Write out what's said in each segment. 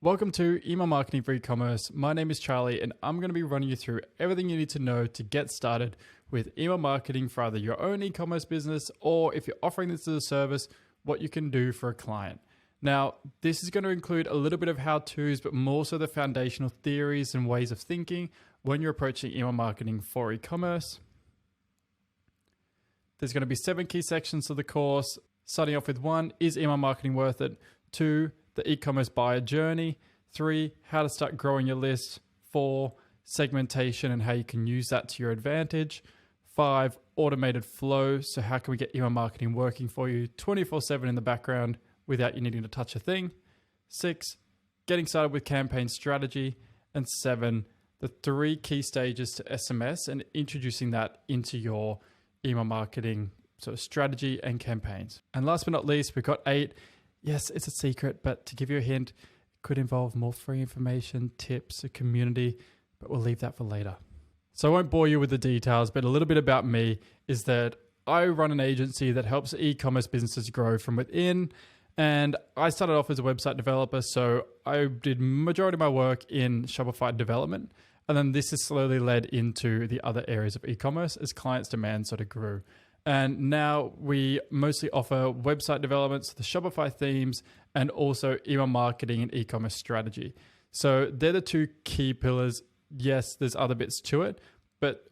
Welcome to Email Marketing for E-commerce. My name is Charlie and I'm going to be running you through everything you need to know to get started with email marketing for either your own e-commerce business or if you're offering this as a service, what you can do for a client. Now, this is going to include a little bit of how-tos, but more so the foundational theories and ways of thinking when you're approaching email marketing for e-commerce. There's going to be 7 key sections to the course, starting off with 1, is email marketing worth it? 2, the e-commerce buyer journey. 3, how to start growing your list. 4, segmentation and how you can use that to your advantage. 5, automated flow. So how can we get email marketing working for you 24/7 in the background without you needing to touch a thing. 6, getting started with campaign strategy. And 7, the 3 key stages to SMS and introducing that into your email marketing sort of strategy and campaigns. And last but not least, we've got 8. Yes, it's a secret, but to give you a hint, it could involve more free information, tips, a community, but we'll leave that for later. So I won't bore you with the details, but a little bit about me is that I run an agency that helps e-commerce businesses grow from within. And I started off as a website developer, so I did majority of my work in Shopify development. And then this has slowly led into the other areas of e-commerce as clients' demand sort of grew. And now we mostly offer website development, so the Shopify themes, and also email marketing and e-commerce strategy. So they're the 2 key pillars. Yes, there's other bits to it, but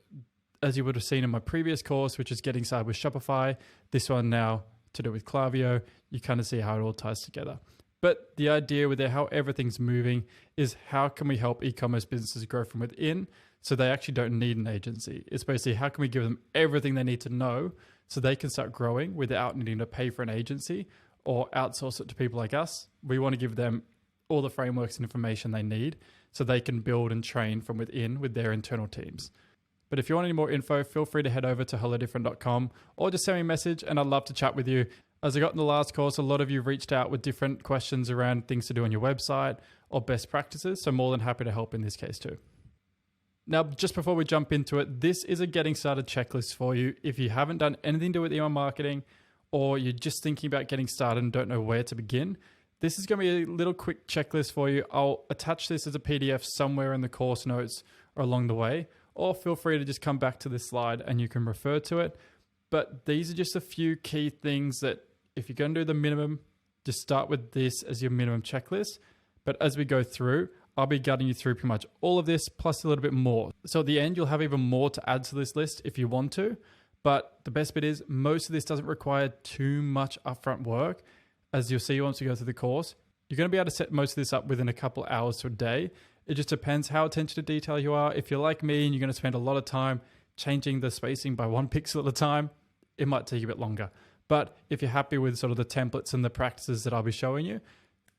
as you would have seen in my previous course, which is getting started with Shopify, this one now to do with Klaviyo, you kind of see how it all ties together. But the idea with it, how everything's moving, is how can we help e-commerce businesses grow from within so they actually don't need an agency. It's basically how can we give them everything they need to know so they can start growing without needing to pay for an agency or outsource it to people like us. We want to give them all the frameworks and information they need so they can build and train from within with their internal teams. But if you want any more info, feel free to head over to hellodifferent.com or just send me a message and I'd love to chat with you. As I got in the last course, a lot of you reached out with different questions around things to do on your website or best practices, so more than happy to help in this case too. Now, just before we jump into it, this is a getting started checklist for you. If you haven't done anything to do with email marketing or you're just thinking about getting started and don't know where to begin, this is going to be a little quick checklist for you. I'll attach this as a PDF somewhere in the course notes or along the way, or feel free to just come back to this slide and you can refer to it. But these are just a few key things that if you're going to do the minimum, just start with this as your minimum checklist. But as we go through, I'll be guiding you through pretty much all of this plus a little bit more. So at the end, you'll have even more to add to this list if you want to. But the best bit is most of this doesn't require too much upfront work. As you'll see once you go through the course, you're going to be able to set most of this up within a couple of hours to a day. It just depends how attention to detail you are. If you're like me and you're going to spend a lot of time changing the spacing by 1 pixel at a time, it might take you a bit longer. But if you're happy with sort of the templates and the practices that I'll be showing you,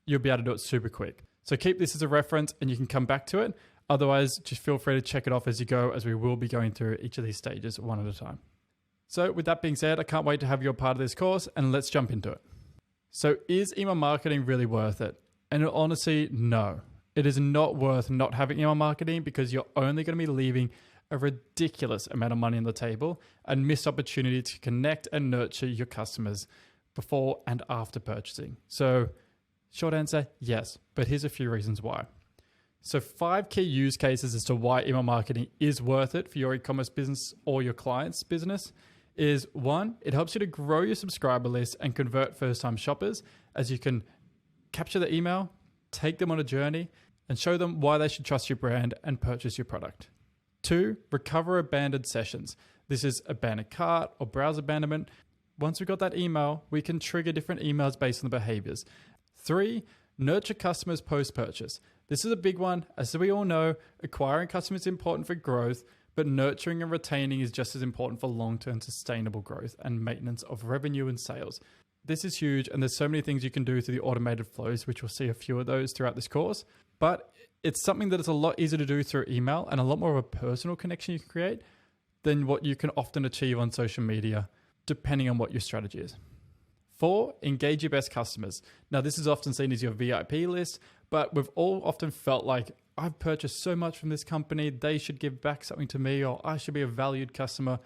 you'll be able to do it super quick. So keep this as a reference and you can come back to it. Otherwise, just feel free to check it off as you go, as we will be going through each of these stages one at a time. So with that being said, I can't wait to have you a part of this course and let's jump into it. So is email marketing really worth it? And honestly, no. It is not worth not having email marketing because you're only going to be leaving a ridiculous amount of money on the table and missed opportunity to connect and nurture your customers before and after purchasing. So short answer, yes, but here's a few reasons why. So 5 key use cases as to why email marketing is worth it for your e-commerce business or your client's business is 1, it helps you to grow your subscriber list and convert first-time shoppers as you can capture the email, take them on a journey, and show them why they should trust your brand and purchase your product. 2, recover abandoned sessions. This is abandoned cart or browse abandonment. Once we got that email, we can trigger different emails based on the behaviors. 3, nurture customers post-purchase. This is a big one. As we all know, acquiring customers is important for growth, but nurturing and retaining is just as important for long-term sustainable growth and maintenance of revenue and sales. This is huge, and there's so many things you can do through the automated flows, which we'll see a few of those throughout this course. But it's something that is a lot easier to do through email and a lot more of a personal connection you can create than what you can often achieve on social media, depending on what your strategy is. 4, engage your best customers. Now, this is often seen as your VIP list, but we've all often felt like I've purchased so much from this company, they should give back something to me, or I should be a valued customer.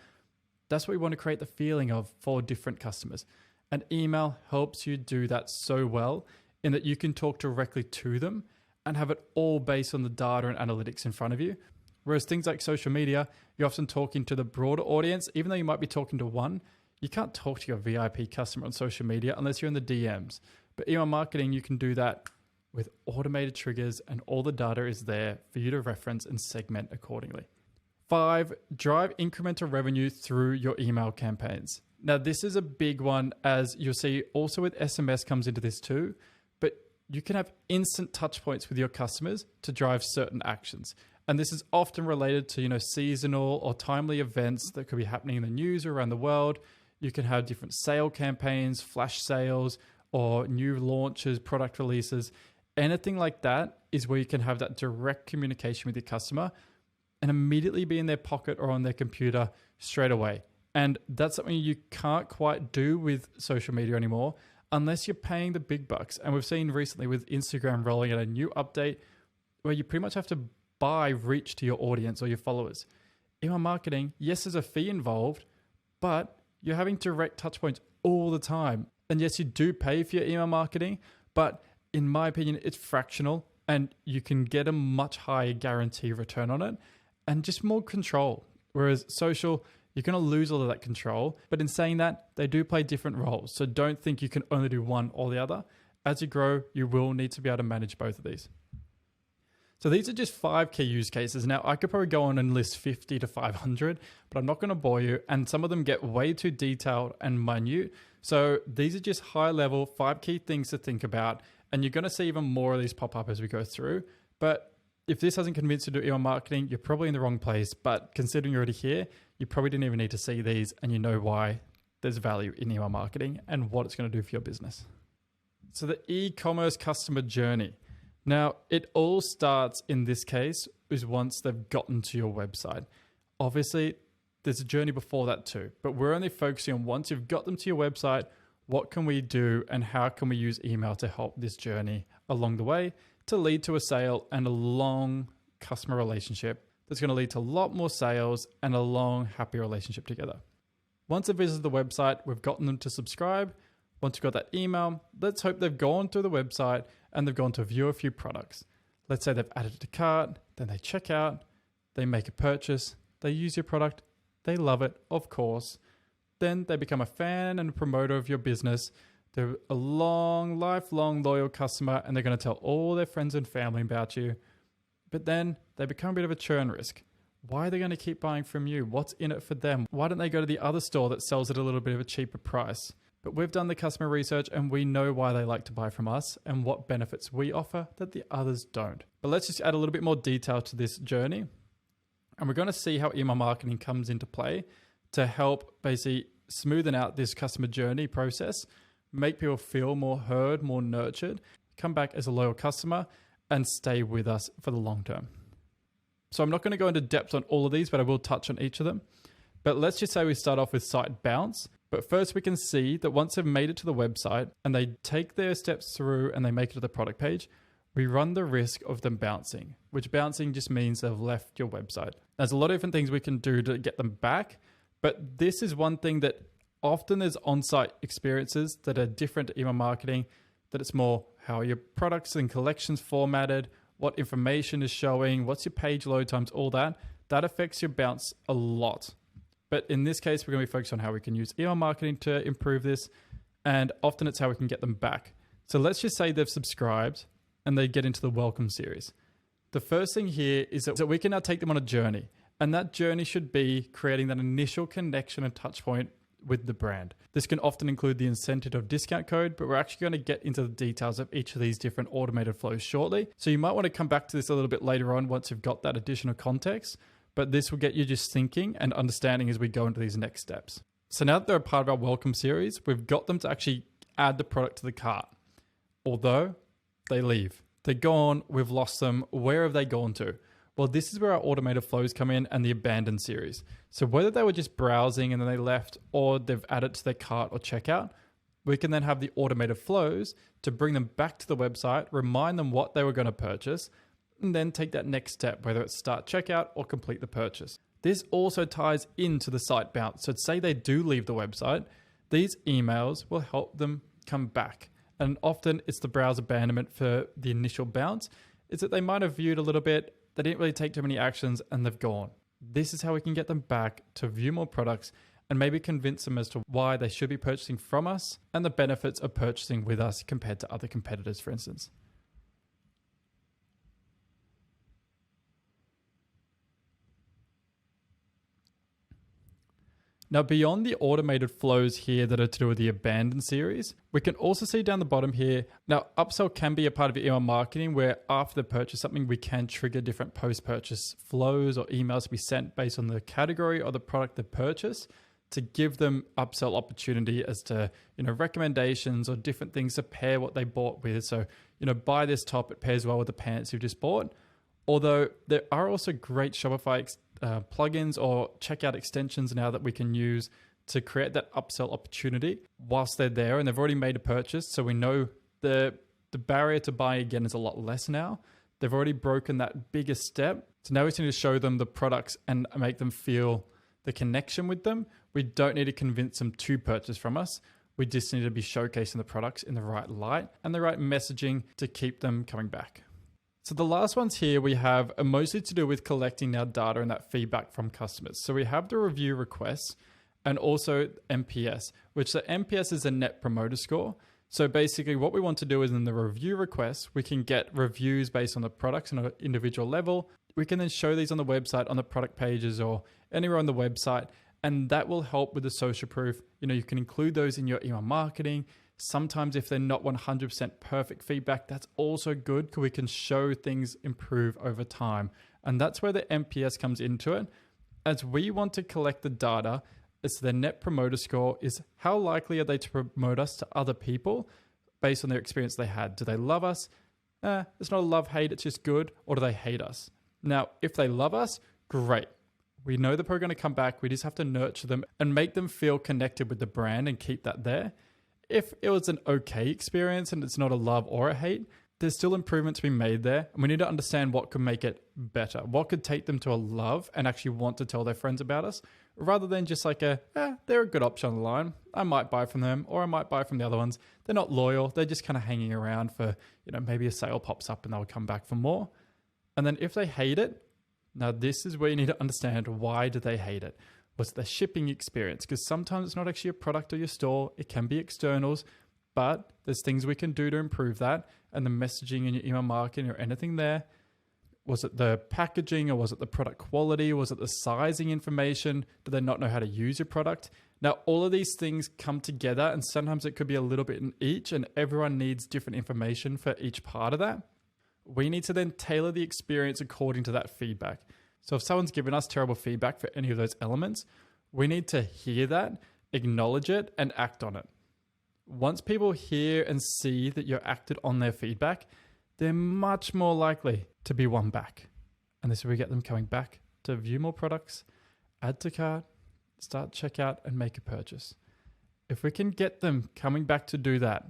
That's what we want to create the feeling of for different customers. And email helps you do that so well in that you can talk directly to them and have it all based on the data and analytics in front of you. Whereas things like social media, you're often talking to the broader audience. Even though you might be talking to one, you can't talk to your VIP customer on social media unless you're in the DMs. But email marketing, you can do that with automated triggers, and all the data is there for you to reference and segment accordingly. 5, drive incremental revenue through your email campaigns. Now, this is a big one, as you'll see also with SMS comes into this too, but you can have instant touch points with your customers to drive certain actions. And this is often related to, seasonal or timely events that could be happening in the news or around the world. You can have different sale campaigns, flash sales, or new launches, product releases. Anything like that is where you can have that direct communication with your customer and immediately be in their pocket or on their computer straight away. And that's something you can't quite do with social media anymore unless you're paying the big bucks. And we've seen recently with Instagram rolling out a new update where you pretty much have to buy reach to your audience or your followers. Email marketing, yes, there's a fee involved, but you're having direct touch points all the time. And yes, you do pay for your email marketing, but in my opinion, it's fractional and you can get a much higher guarantee return on it and just more control. Whereas social, you're going to lose all of that control. But in saying that, they do play different roles. So don't think you can only do one or the other. As you grow, you will need to be able to manage both of these. So these are just 5 key use cases. Now, I could probably go on and list 50 to 500, but I'm not going to bore you. And some of them get way too detailed and minute. So these are just high level, 5 key things to think about. And you're going to see even more of these pop up as we go through. But if this hasn't convinced you to do email marketing, you're probably in the wrong place. But considering you're already here, you probably didn't even need to see these and you know why there's value in email marketing and what it's going to do for your business. So the e-commerce customer journey. Now, it all starts in this case is once they've gotten to your website. Obviously, there's a journey before that too, but we're only focusing on once you've got them to your website, what can we do and how can we use email to help this journey along the way to lead to a sale and a long customer relationship that's going to lead to a lot more sales and a long, happy relationship together. Once they've visited the website, we've gotten them to subscribe. Once you've got that email, let's hope they've gone through the website and they've gone to view a few products. Let's say they've added it to cart, then they check out, they make a purchase, they use your product, they love it, of course. Then they become a fan and a promoter of your business. They're a lifelong loyal customer and they're going to tell all their friends and family about you. But then they become a bit of a churn risk. Why are they going to keep buying from you? What's in it for them? Why don't they go to the other store that sells at a little bit of a cheaper price? But we've done the customer research and we know why they like to buy from us and what benefits we offer that the others don't. But let's just add a little bit more detail to this journey. And we're going to see how email marketing comes into play to help basically smoothen out this customer journey process, make people feel more heard, more nurtured, come back as a loyal customer and stay with us for the long term. So I'm not going to go into depth on all of these, but I will touch on each of them. But let's just say we start off with site bounce. But first we can see that once they've made it to the website and they take their steps through and they make it to the product page, we run the risk of them bouncing, which bouncing just means they've left your website. There's a lot of different things we can do to get them back, but this is one thing that often there's on-site experiences that are different to email marketing, that it's more how are your products and collections formatted, what information is showing, what's your page load times, all that. That affects your bounce a lot. But in this case, we're going to be focused on how we can use email marketing to improve this. And often it's how we can get them back. So let's just say they've subscribed and they get into the welcome series. The first thing here is that we can now take them on a journey. And that journey should be creating that initial connection and touch point with the brand. This can often include the incentive of discount code, but we're actually going to get into the details of each of these different automated flows shortly. So you might want to come back to this a little bit later on once you've got that additional context. But this will get you just thinking and understanding as we go into these next steps. So now that they're a part of our welcome series, we've got them to actually add the product to the cart. Although they leave, they're gone, we've lost them. Where have they gone to? Well, this is where our automated flows come in and the abandoned series. So whether they were just browsing and then they left or they've added to their cart or checkout, we can then have the automated flows to bring them back to the website, remind them what they were going to purchase, and then take that next step, whether it's start checkout or complete the purchase. This also ties into the site bounce. So say they do leave the website, these emails will help them come back. And often it's the browse abandonment for the initial bounce. is that they might have viewed a little bit, they didn't really take too many actions, and they've gone. This is how we can get them back to view more products and maybe convince them as to why they should be purchasing from us and the benefits of purchasing with us compared to other competitors, for instance. Now, beyond the automated flows here that are to do with the Abandoned series, we can also see down the bottom here, now upsell can be a part of your email marketing where after they purchase something, we can trigger different post-purchase flows or emails to be sent based on the category or the product they purchase to give them upsell opportunity as to, recommendations or different things to pair what they bought with. So, buy this top, it pairs well with the pants you've just bought. Although there are also great Shopify plugins or checkout extensions now that we can use to create that upsell opportunity whilst they're there and they've already made a purchase. So we know the barrier to buy again is a lot less now. They've already broken that biggest step. So now we just need to show them the products and make them feel the connection with them. We don't need to convince them to purchase from us. We just need to be showcasing the products in the right light and the right messaging to keep them coming back. So the last ones here we have are mostly to do with collecting our data and that feedback from customers. So we have the review requests and also NPS, which the NPS is a net promoter score. So basically what we want to do is in the review requests, we can get reviews based on the products on an individual level. We can then show these on the website, on the product pages or anywhere on the website. And that will help with the social proof. You can include those in your email marketing. Sometimes if they're not 100% perfect feedback, that's also good because we can show things improve over time. And that's where the NPS comes into it. As we want to collect the data, it's the net promoter score is how likely are they to promote us to other people based on their experience they had. Do they love us? It's not a love-hate, it's just good. Or do they hate us? Now, if they love us, great. We know that we're going to come back. We just have to nurture them and make them feel connected with the brand and keep that there. If it was an okay experience and it's not a love or a hate, there's still improvement to be made there. And we need to understand what could make it better. What could take them to a love and actually want to tell their friends about us rather than just like they're a good option on the line. I might buy from them or I might buy from the other ones. They're not loyal. They're just kind of hanging around for, maybe a sale pops up and they'll come back for more. And then if they hate it, now this is where you need to understand why do they hate it. Was the shipping experience? Because sometimes it's not actually a product or your store. It can be externals, but there's things we can do to improve that. And the messaging in your email marketing or anything there. Was it the packaging or was it the product quality? Was it the sizing information? Do they not know how to use your product? Now, all of these things come together and sometimes it could be a little bit in each and everyone needs different information for each part of that. We need to then tailor the experience according to that feedback. So if someone's given us terrible feedback for any of those elements, we need to hear that, acknowledge it, and act on it. Once people hear and see that you're acted on their feedback, they're much more likely to be won back. And this is where we get them coming back to view more products, add to cart, start checkout, and make a purchase. If we can get them coming back to do that,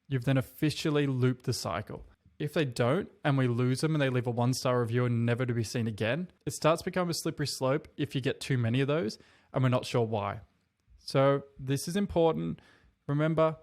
you've then officially looped the cycle. If they don't and we lose them and they leave a 1-star review and never to be seen again, it starts to become a slippery slope if you get too many of those and we're not sure why. So this is important. Remember,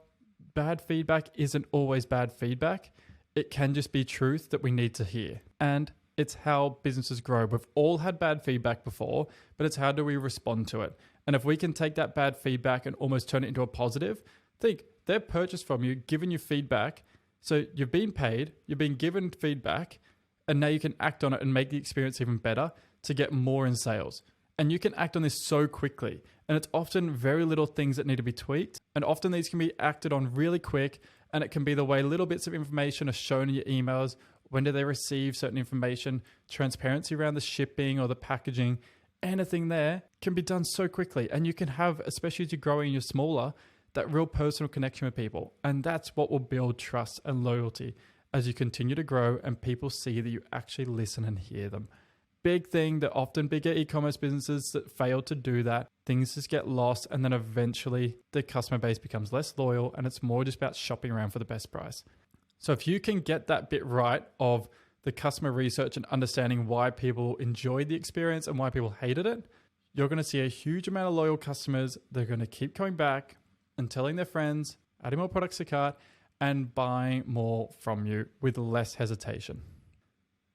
bad feedback isn't always bad feedback. It can just be truth that we need to hear. And it's how businesses grow. We've all had bad feedback before, but it's how do we respond to it? And if we can take that bad feedback and almost turn it into a positive, think they've purchased from you, given you feedback. So you've been paid, you've been given feedback, and now you can act on it and make the experience even better to get more in sales. And you can act on this so quickly. And it's often very little things that need to be tweaked. And often these can be acted on really quick. And it can be the way little bits of information are shown in your emails. When do they receive certain information? Transparency around the shipping or the packaging. Anything there can be done so quickly. And you can have, especially as you're growing and you're smaller, that real personal connection with people. And that's what will build trust and loyalty as you continue to grow and people see that you actually listen and hear them. Big thing that often bigger e-commerce businesses that fail to do that, things just get lost and then eventually the customer base becomes less loyal and it's more just about shopping around for the best price. So if you can get that bit right of the customer research and understanding why people enjoyed the experience and why people hated it, you're going to see a huge amount of loyal customers. They're going to keep coming back and telling their friends, adding more products to cart, and buying more from you with less hesitation.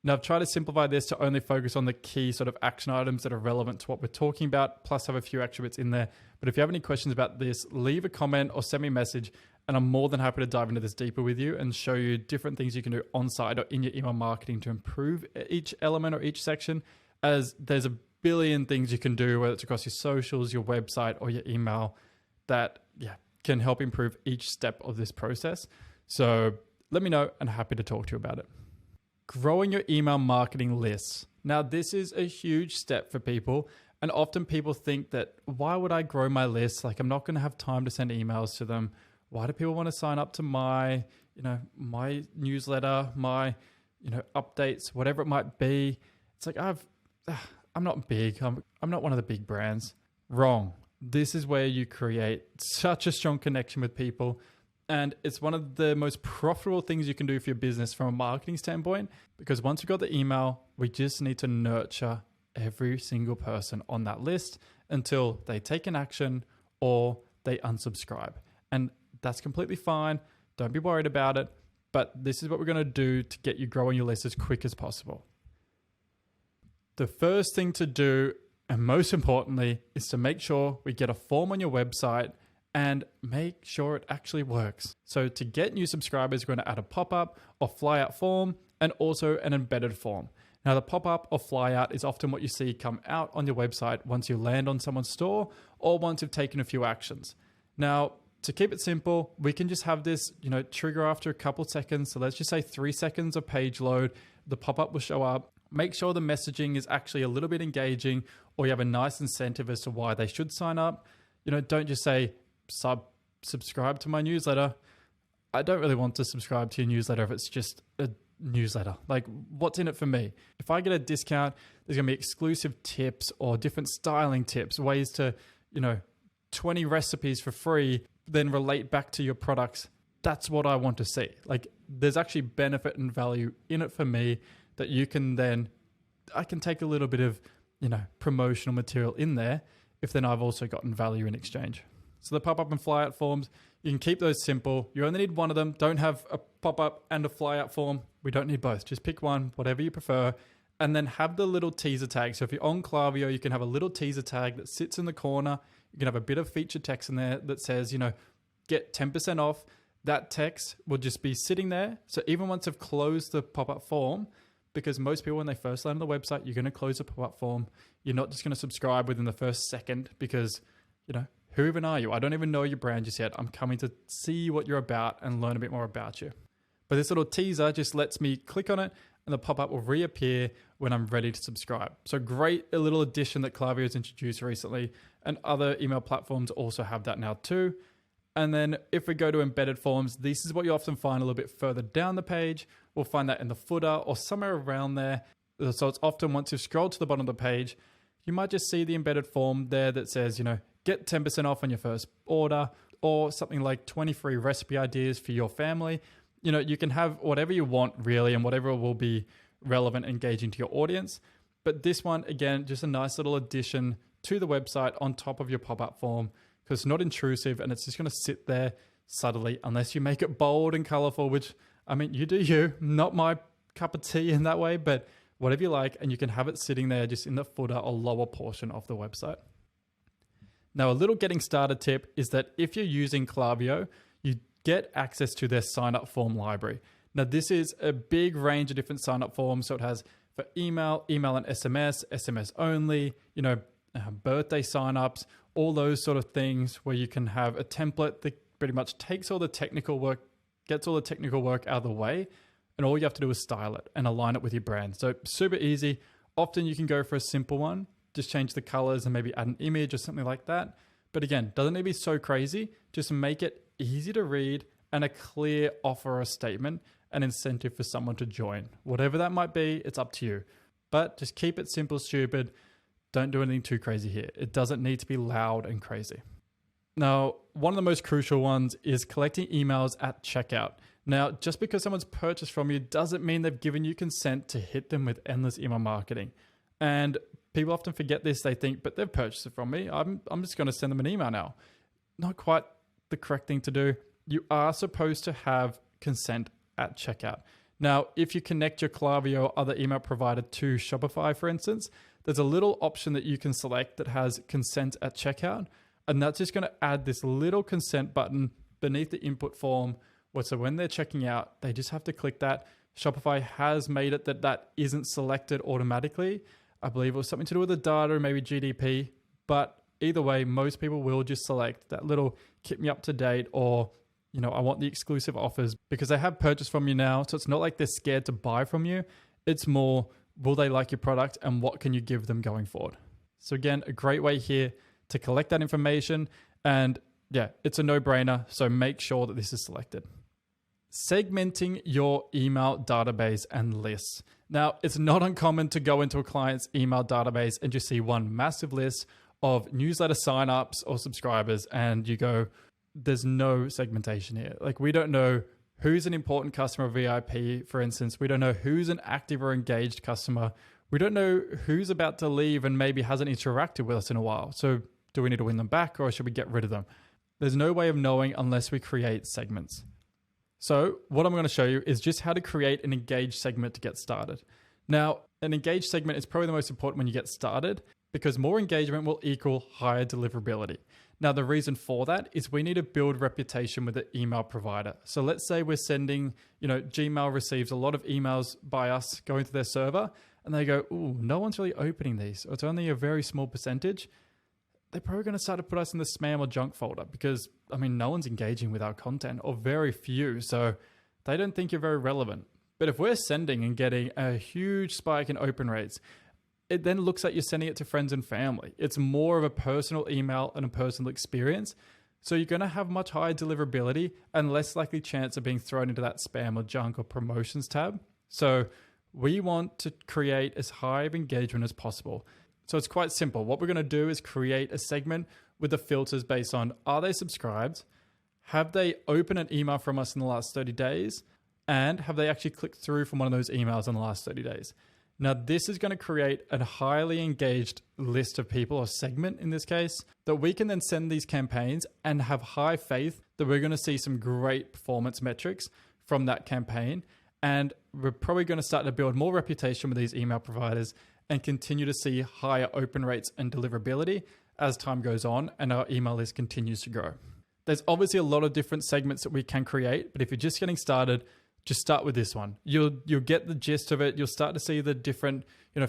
Now, I've tried to simplify this to only focus on the key sort of action items that are relevant to what we're talking about, plus have a few extra bits in there. But if you have any questions about this, leave a comment or send me a message, and I'm more than happy to dive into this deeper with you and show you different things you can do on site or in your email marketing to improve each element or each section, as there's a billion things you can do, whether it's across your socials, your website, or your email, that can help improve each step of this process. So let me know, and happy to talk to you about it. Growing your email marketing lists. Now, this is a huge step for people, and often people think that, why would I grow my list? Like, I'm not going to have time to send emails to them. Why do people want to sign up to my newsletter, my, updates, whatever it might be? It's like, I'm not big. I'm not one of the big brands. Wrong. This is where you create such a strong connection with people. And it's one of the most profitable things you can do for your business from a marketing standpoint, because once you've got the email, we just need to nurture every single person on that list until they take an action or they unsubscribe. And that's completely fine. Don't be worried about it. But this is what we're going to do to get you growing your list as quick as possible. The first thing to do, and most importantly, is to make sure we get a form on your website and make sure it actually works. So to get new subscribers, we're going to add a pop-up or flyout form, and also an embedded form. Now, the pop-up or flyout is often what you see come out on your website once you land on someone's store or once you've taken a few actions. Now, to keep it simple, we can just have this, trigger after a couple seconds. So let's just say 3 seconds of page load. The pop-up will show up. Make sure the messaging is actually a little bit engaging, or you have a nice incentive as to why they should sign up. Don't just say, subscribe to my newsletter. I don't really want to subscribe to your newsletter if it's just a newsletter. Like, what's in it for me? If I get a discount, there's going to be exclusive tips or different styling tips, ways to, 20 recipes for free, then relate back to your products. That's what I want to see. Like, there's actually benefit and value in it for me that you can then, I can take a little bit of, promotional material in there if then I've also gotten value in exchange. So the pop-up and flyout forms, you can keep those simple. You only need one of them. Don't have a pop-up and a flyout form. We don't need both. Just pick one, whatever you prefer, and then have the little teaser tag. So if you're on Klaviyo, you can have a little teaser tag that sits in the corner. You can have a bit of feature text in there that says, get 10% off. That text will just be sitting there. So even once I've closed the pop-up form, because most people, when they first land on the website, you're going to close the pop-up form. You're not just going to subscribe within the first second because, who even are you? I don't even know your brand just yet. I'm coming to see what you're about and learn a bit more about you. But this little teaser just lets me click on it, and the pop-up will reappear when I'm ready to subscribe. So great, a little addition that Klaviyo has introduced recently, and other email platforms also have that now too. And then if we go to embedded forms, this is what you often find a little bit further down the page. We'll find that in the footer or somewhere around there. So it's often once you've scrolled to the bottom of the page, you might just see the embedded form there that says, get 10% off on your first order, or something like 20 free recipe ideas for your family. You can have whatever you want really, and whatever will be relevant, engaging to your audience. But this one, again, just a nice little addition to the website on top of your pop-up form, because it's not intrusive and it's just going to sit there subtly, unless you make it bold and colorful, which, you do you, not my cup of tea in that way, but whatever you like, and you can have it sitting there just in the footer or lower portion of the website. Now, a little getting started tip is that if you're using Klaviyo, you get access to their sign-up form library. Now, this is a big range of different sign-up forms. So it has for email and SMS, SMS only, birthday sign-ups, all those sort of things where you can have a template that pretty much takes all the technical work, gets all the technical work out of the way, and all you have to do is style it and align it with your brand. So super easy. Often you can go for a simple one, just change the colors and maybe add an image or something like that. But again, doesn't need to be so crazy. Just make it easy to read and a clear offer or statement, an incentive for someone to join. Whatever that might be, it's up to you. But just keep it simple, stupid. Don't do anything too crazy here. It doesn't need to be loud and crazy. Now, one of the most crucial ones is collecting emails at checkout. Now, just because someone's purchased from you doesn't mean they've given you consent to hit them with endless email marketing. And people often forget this. They think, but they've purchased it from me. I'm just going to send them an email now. Not quite the correct thing to do. You are supposed to have consent at checkout. Now, if you connect your Klaviyo or other email provider to Shopify, for instance, there's a little option that you can select that has consent at checkout. And that's just going to add this little consent button beneath the input form. So when they're checking out, they just have to click that. Shopify has made it that isn't selected automatically. I believe it was something to do with the data, maybe GDP. But either way, most people will just select that little keep me up to date or, I want the exclusive offers because they have purchased from you now. So it's not like they're scared to buy from you. It's more, will they like your product and what can you give them going forward? So again, a great way here to collect that information. And yeah, it's a no-brainer. So make sure that this is selected. Segmenting your email database and lists. Now, it's not uncommon to go into a client's email database and just see one massive list of newsletter signups or subscribers, and you go, there's no segmentation here. Like, we don't know who's an important customer VIP, for instance. We don't know who's an active or engaged customer. We don't know who's about to leave and maybe hasn't interacted with us in a while. So do we need to win them back or should we get rid of them? There's no way of knowing unless we create segments. So what I'm going to show you is just how to create an engaged segment to get started. Now, an engaged segment is probably the most important when you get started because more engagement will equal higher deliverability. Now, the reason for that is we need to build reputation with the email provider. So let's say we're sending, Gmail receives a lot of emails by us going to their server and they go, ooh, no one's really opening these. Or it's only a very small percentage. They're probably going to start to put us in the spam or junk folder because, no one's engaging with our content or very few. So they don't think you're very relevant. But if we're sending and getting a huge spike in open rates, it then looks like you're sending it to friends and family. It's more of a personal email and a personal experience. So you're going to have much higher deliverability and less likely chance of being thrown into that spam or junk or promotions tab. So we want to create as high of engagement as possible. So it's quite simple. What we're going to do is create a segment with the filters based on, are they subscribed? Have they opened an email from us in the last 30 days? And have they actually clicked through from one of those emails in the last 30 days? Now, this is going to create a highly engaged list of people, or segment in this case, that we can then send these campaigns and have high faith that we're going to see some great performance metrics from that campaign. And we're probably going to start to build more reputation with these email providers and continue to see higher open rates and deliverability as time goes on and our email list continues to grow. There's obviously a lot of different segments that we can create, but if you're just getting started, just start with this one. You'll get the gist of it. You'll start to see the different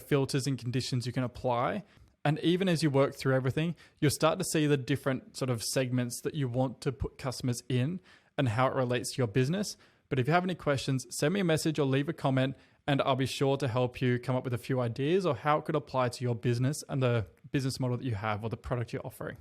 filters and conditions you can apply. And even as you work through everything, you'll start to see the different sort of segments that you want to put customers in and how it relates to your business. But if you have any questions, send me a message or leave a comment and I'll be sure to help you come up with a few ideas or how it could apply to your business and the business model that you have or the product you're offering.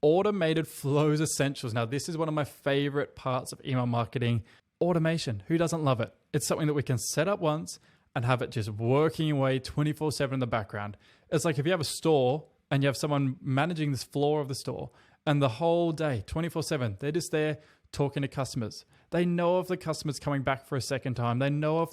Automated flows essentials. Now, this is one of my favorite parts of email marketing. Automation. Who doesn't love it? It's something that we can set up once and have it just working away 24/7 in the background. It's like if you have a store and you have someone managing this floor of the store and the whole day, 24/7, they're just there talking to customers. They know if the customer's coming back for a second time. They know if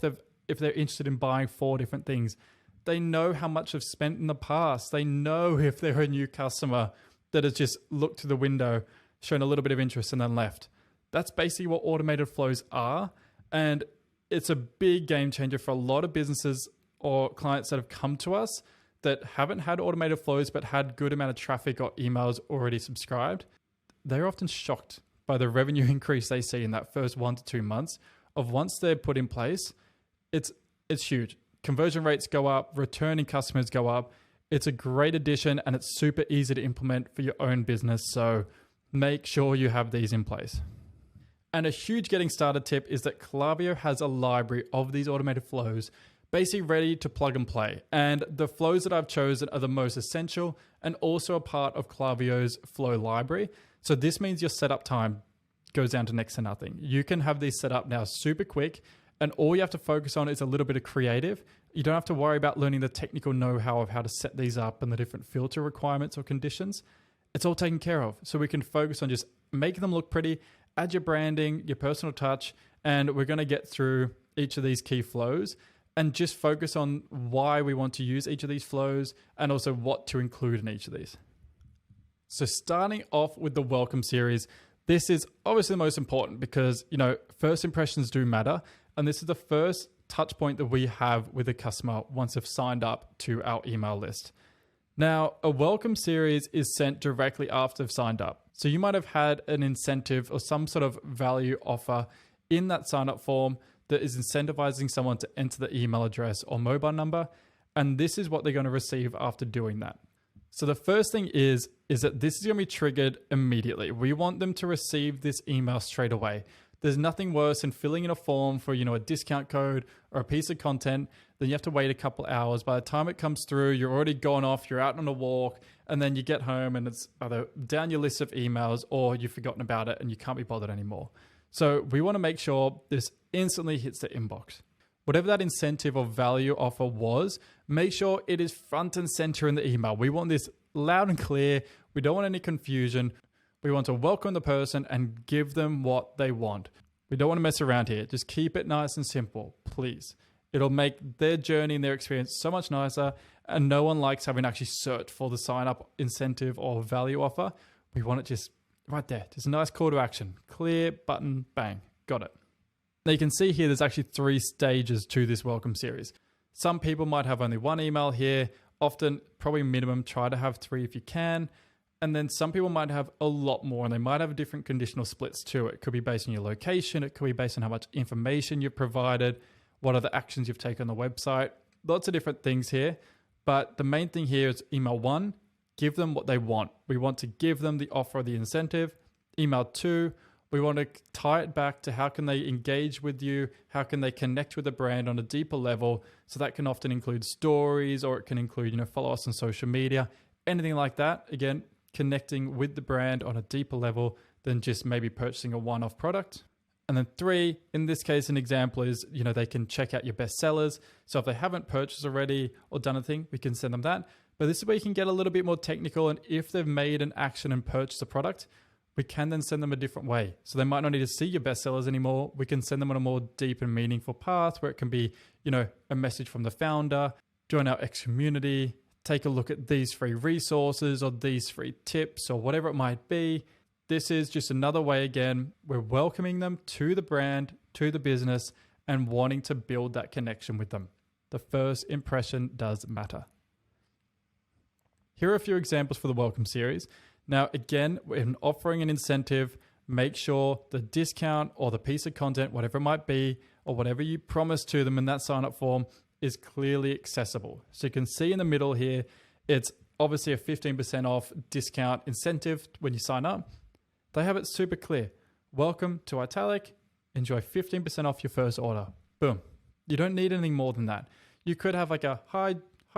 they're interested in buying 4 different things. They know how much they've spent in the past. They know if they're a new customer that has just looked through the window, shown a little bit of interest and then left. That's basically what automated flows are. And it's a big game changer for a lot of businesses or clients that have come to us that haven't had automated flows, but had good amount of traffic or emails already subscribed. They're often shocked by the revenue increase they see in that first 1 to 2 months of once they're put in place. It's huge. Conversion rates go up, returning customers go up. It's a great addition and it's super easy to implement for your own business. So make sure you have these in place. And a huge getting started tip is that Klaviyo has a library of these automated flows basically ready to plug and play. And the flows that I've chosen are the most essential and also a part of Klaviyo's flow library. So this means your setup time goes down to next to nothing. You can have these set up now super quick and all you have to focus on is a little bit of creative. You don't have to worry about learning the technical know-how of how to set these up and the different filter requirements or conditions. It's all taken care of. So we can focus on just making them look pretty, add your branding, your personal touch, and we're going to get through each of these key flows and just focus on why we want to use each of these flows and also what to include in each of these. So starting off with the welcome series, this is obviously the most important because, first impressions do matter. And this is the first touch point that we have with a customer once they've signed up to our email list. Now, a welcome series is sent directly after they've signed up. So you might have had an incentive or some sort of value offer in that sign up form that is incentivizing someone to enter the email address or mobile number. And this is what they're going to receive after doing that. So the first thing is that this is going to be triggered immediately. We want them to receive this email straight away. There's nothing worse than filling in a form for, a discount code or a piece of content. Then you have to wait a couple hours. By the time it comes through, you're already gone off, you're out on a walk, and then you get home and it's either down your list of emails or you've forgotten about it and you can't be bothered anymore. So we want to make sure this instantly hits the inbox. Whatever that incentive or value offer was, make sure it is front and center in the email. We want this loud and clear. We don't want any confusion. We want to welcome the person and give them what they want. We don't want to mess around here. Just keep it nice and simple, please. It'll make their journey and their experience so much nicer, and no one likes having to actually search for the sign up incentive or value offer. We want it just right there. Just a nice call to action. Clear, button, bang. Got it. Now you can see here there's actually 3 stages to this welcome series. Some people might have only 1 email here. Often, probably minimum, try to have 3 if you can. And then some people might have a lot more, and they might have different conditional splits too. It could be based on your location. It could be based on how much information you've provided, what are the actions you've taken on the website. Lots of different things here. But the main thing here is email 1, give them what they want. We want to give them the offer or the incentive. Email 2, we want to tie it back to how can they engage with you? How can they connect with the brand on a deeper level? So that can often include stories, or it can include, follow us on social media, anything like that. Again, connecting with the brand on a deeper level than just maybe purchasing a one-off product. And then 3, in this case, an example is, they can check out your best sellers. So if they haven't purchased already or done a thing, we can send them that. But this is where you can get a little bit more technical. And if they've made an action and purchased a product, we can then send them a different way. So they might not need to see your best sellers anymore. We can send them on a more deep and meaningful path where it can be, a message from the founder, join our X community, take a look at these free resources or these free tips or whatever it might be. This is just another way, again, we're welcoming them to the brand, to the business, and wanting to build that connection with them. The first impression does matter. Here are a few examples for the welcome series. Now, again, when offering an incentive, make sure the discount or the piece of content, whatever it might be, or whatever you promise to them in that sign-up form is clearly accessible. So you can see in the middle here, it's obviously a 15% off discount incentive when you sign up. They have it super clear. Welcome to Italic. Enjoy 15% off your first order. Boom. You don't need anything more than that. You could have like a, hi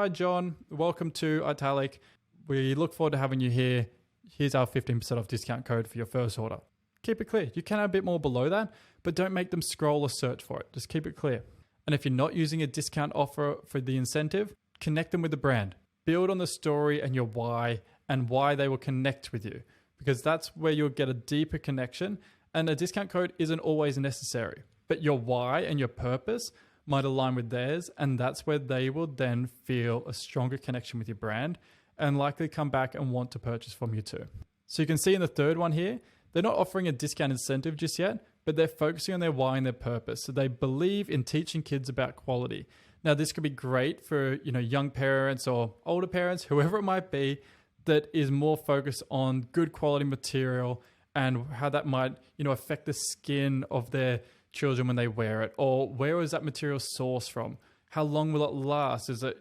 John, welcome to Italic. We look forward to having you here. Here's our 15% off discount code for your first order. Keep it clear. You can have a bit more below that, but don't make them scroll or search for it. Just keep it clear. And if you're not using a discount offer for the incentive, connect them with the brand. Build on the story and your why and why they will connect with you, because that's where you'll get a deeper connection. And a discount code isn't always necessary, but your why and your purpose might align with theirs. And that's where they will then feel a stronger connection with your brand and likely come back and want to purchase from you too. So you can see in the third one here, they're not offering a discount incentive just yet, but they're focusing on their why and their purpose. So they believe in teaching kids about quality. Now, this could be great for, young parents or older parents, whoever it might be, that is more focused on good quality material and how that might, affect the skin of their children when they wear it, or where is that material sourced from? How long will it last? Is it,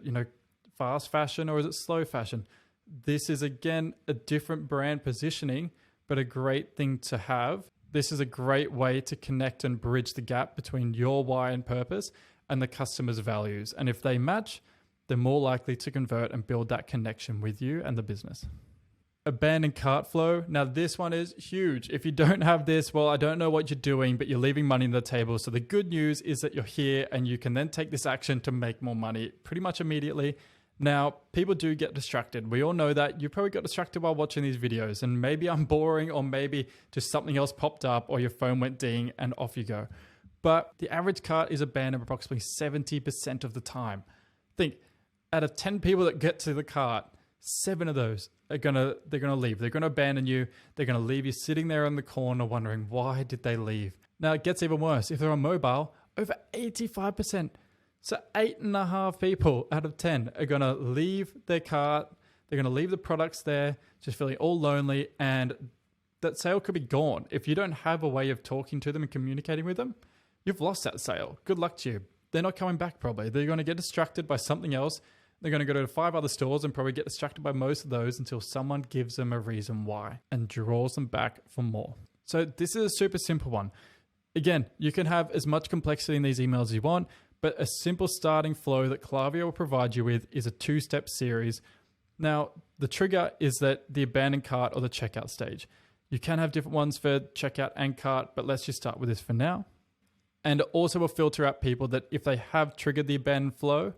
fast fashion or is it slow fashion? This is, again, a different brand positioning, but a great thing to have. This is a great way to connect and bridge the gap between your why and purpose and the customer's values. And if they match, they're more likely to convert and build that connection with you and the business. Abandoned cart flow. Now, this one is huge. If you don't have this, well, I don't know what you're doing, but you're leaving money on the table. So the good news is that you're here and you can then take this action to make more money pretty much immediately. Now, people do get distracted. We all know that. You probably got distracted while watching these videos, and maybe I'm boring, or maybe just something else popped up, or your phone went ding and off you go. But the average cart is abandoned approximately 70% of the time. Think, out of 10 people that get to the cart, 7 of those they're gonna leave. They're gonna abandon you. They're gonna leave you sitting there in the corner wondering, why did they leave? Now, it gets even worse. If they're on mobile, over 85%. So 8.5 people out of 10 are going to leave their cart. They're going to leave the products there, just feeling all lonely, and that sale could be gone. If you don't have a way of talking to them and communicating with them, you've lost that sale. Good luck to you. They're not coming back probably. They're going to get distracted by something else. They're going to go to 5 other stores and probably get distracted by most of those until someone gives them a reason why and draws them back for more. So this is a super simple one. Again, you can have as much complexity in these emails as you want, but a simple starting flow that Klaviyo will provide you with is a 2-step series. Now, the trigger is that the abandoned cart or the checkout stage. You can have different ones for checkout and cart, but let's just start with this for now. And also will filter out people that if they have triggered the abandoned flow,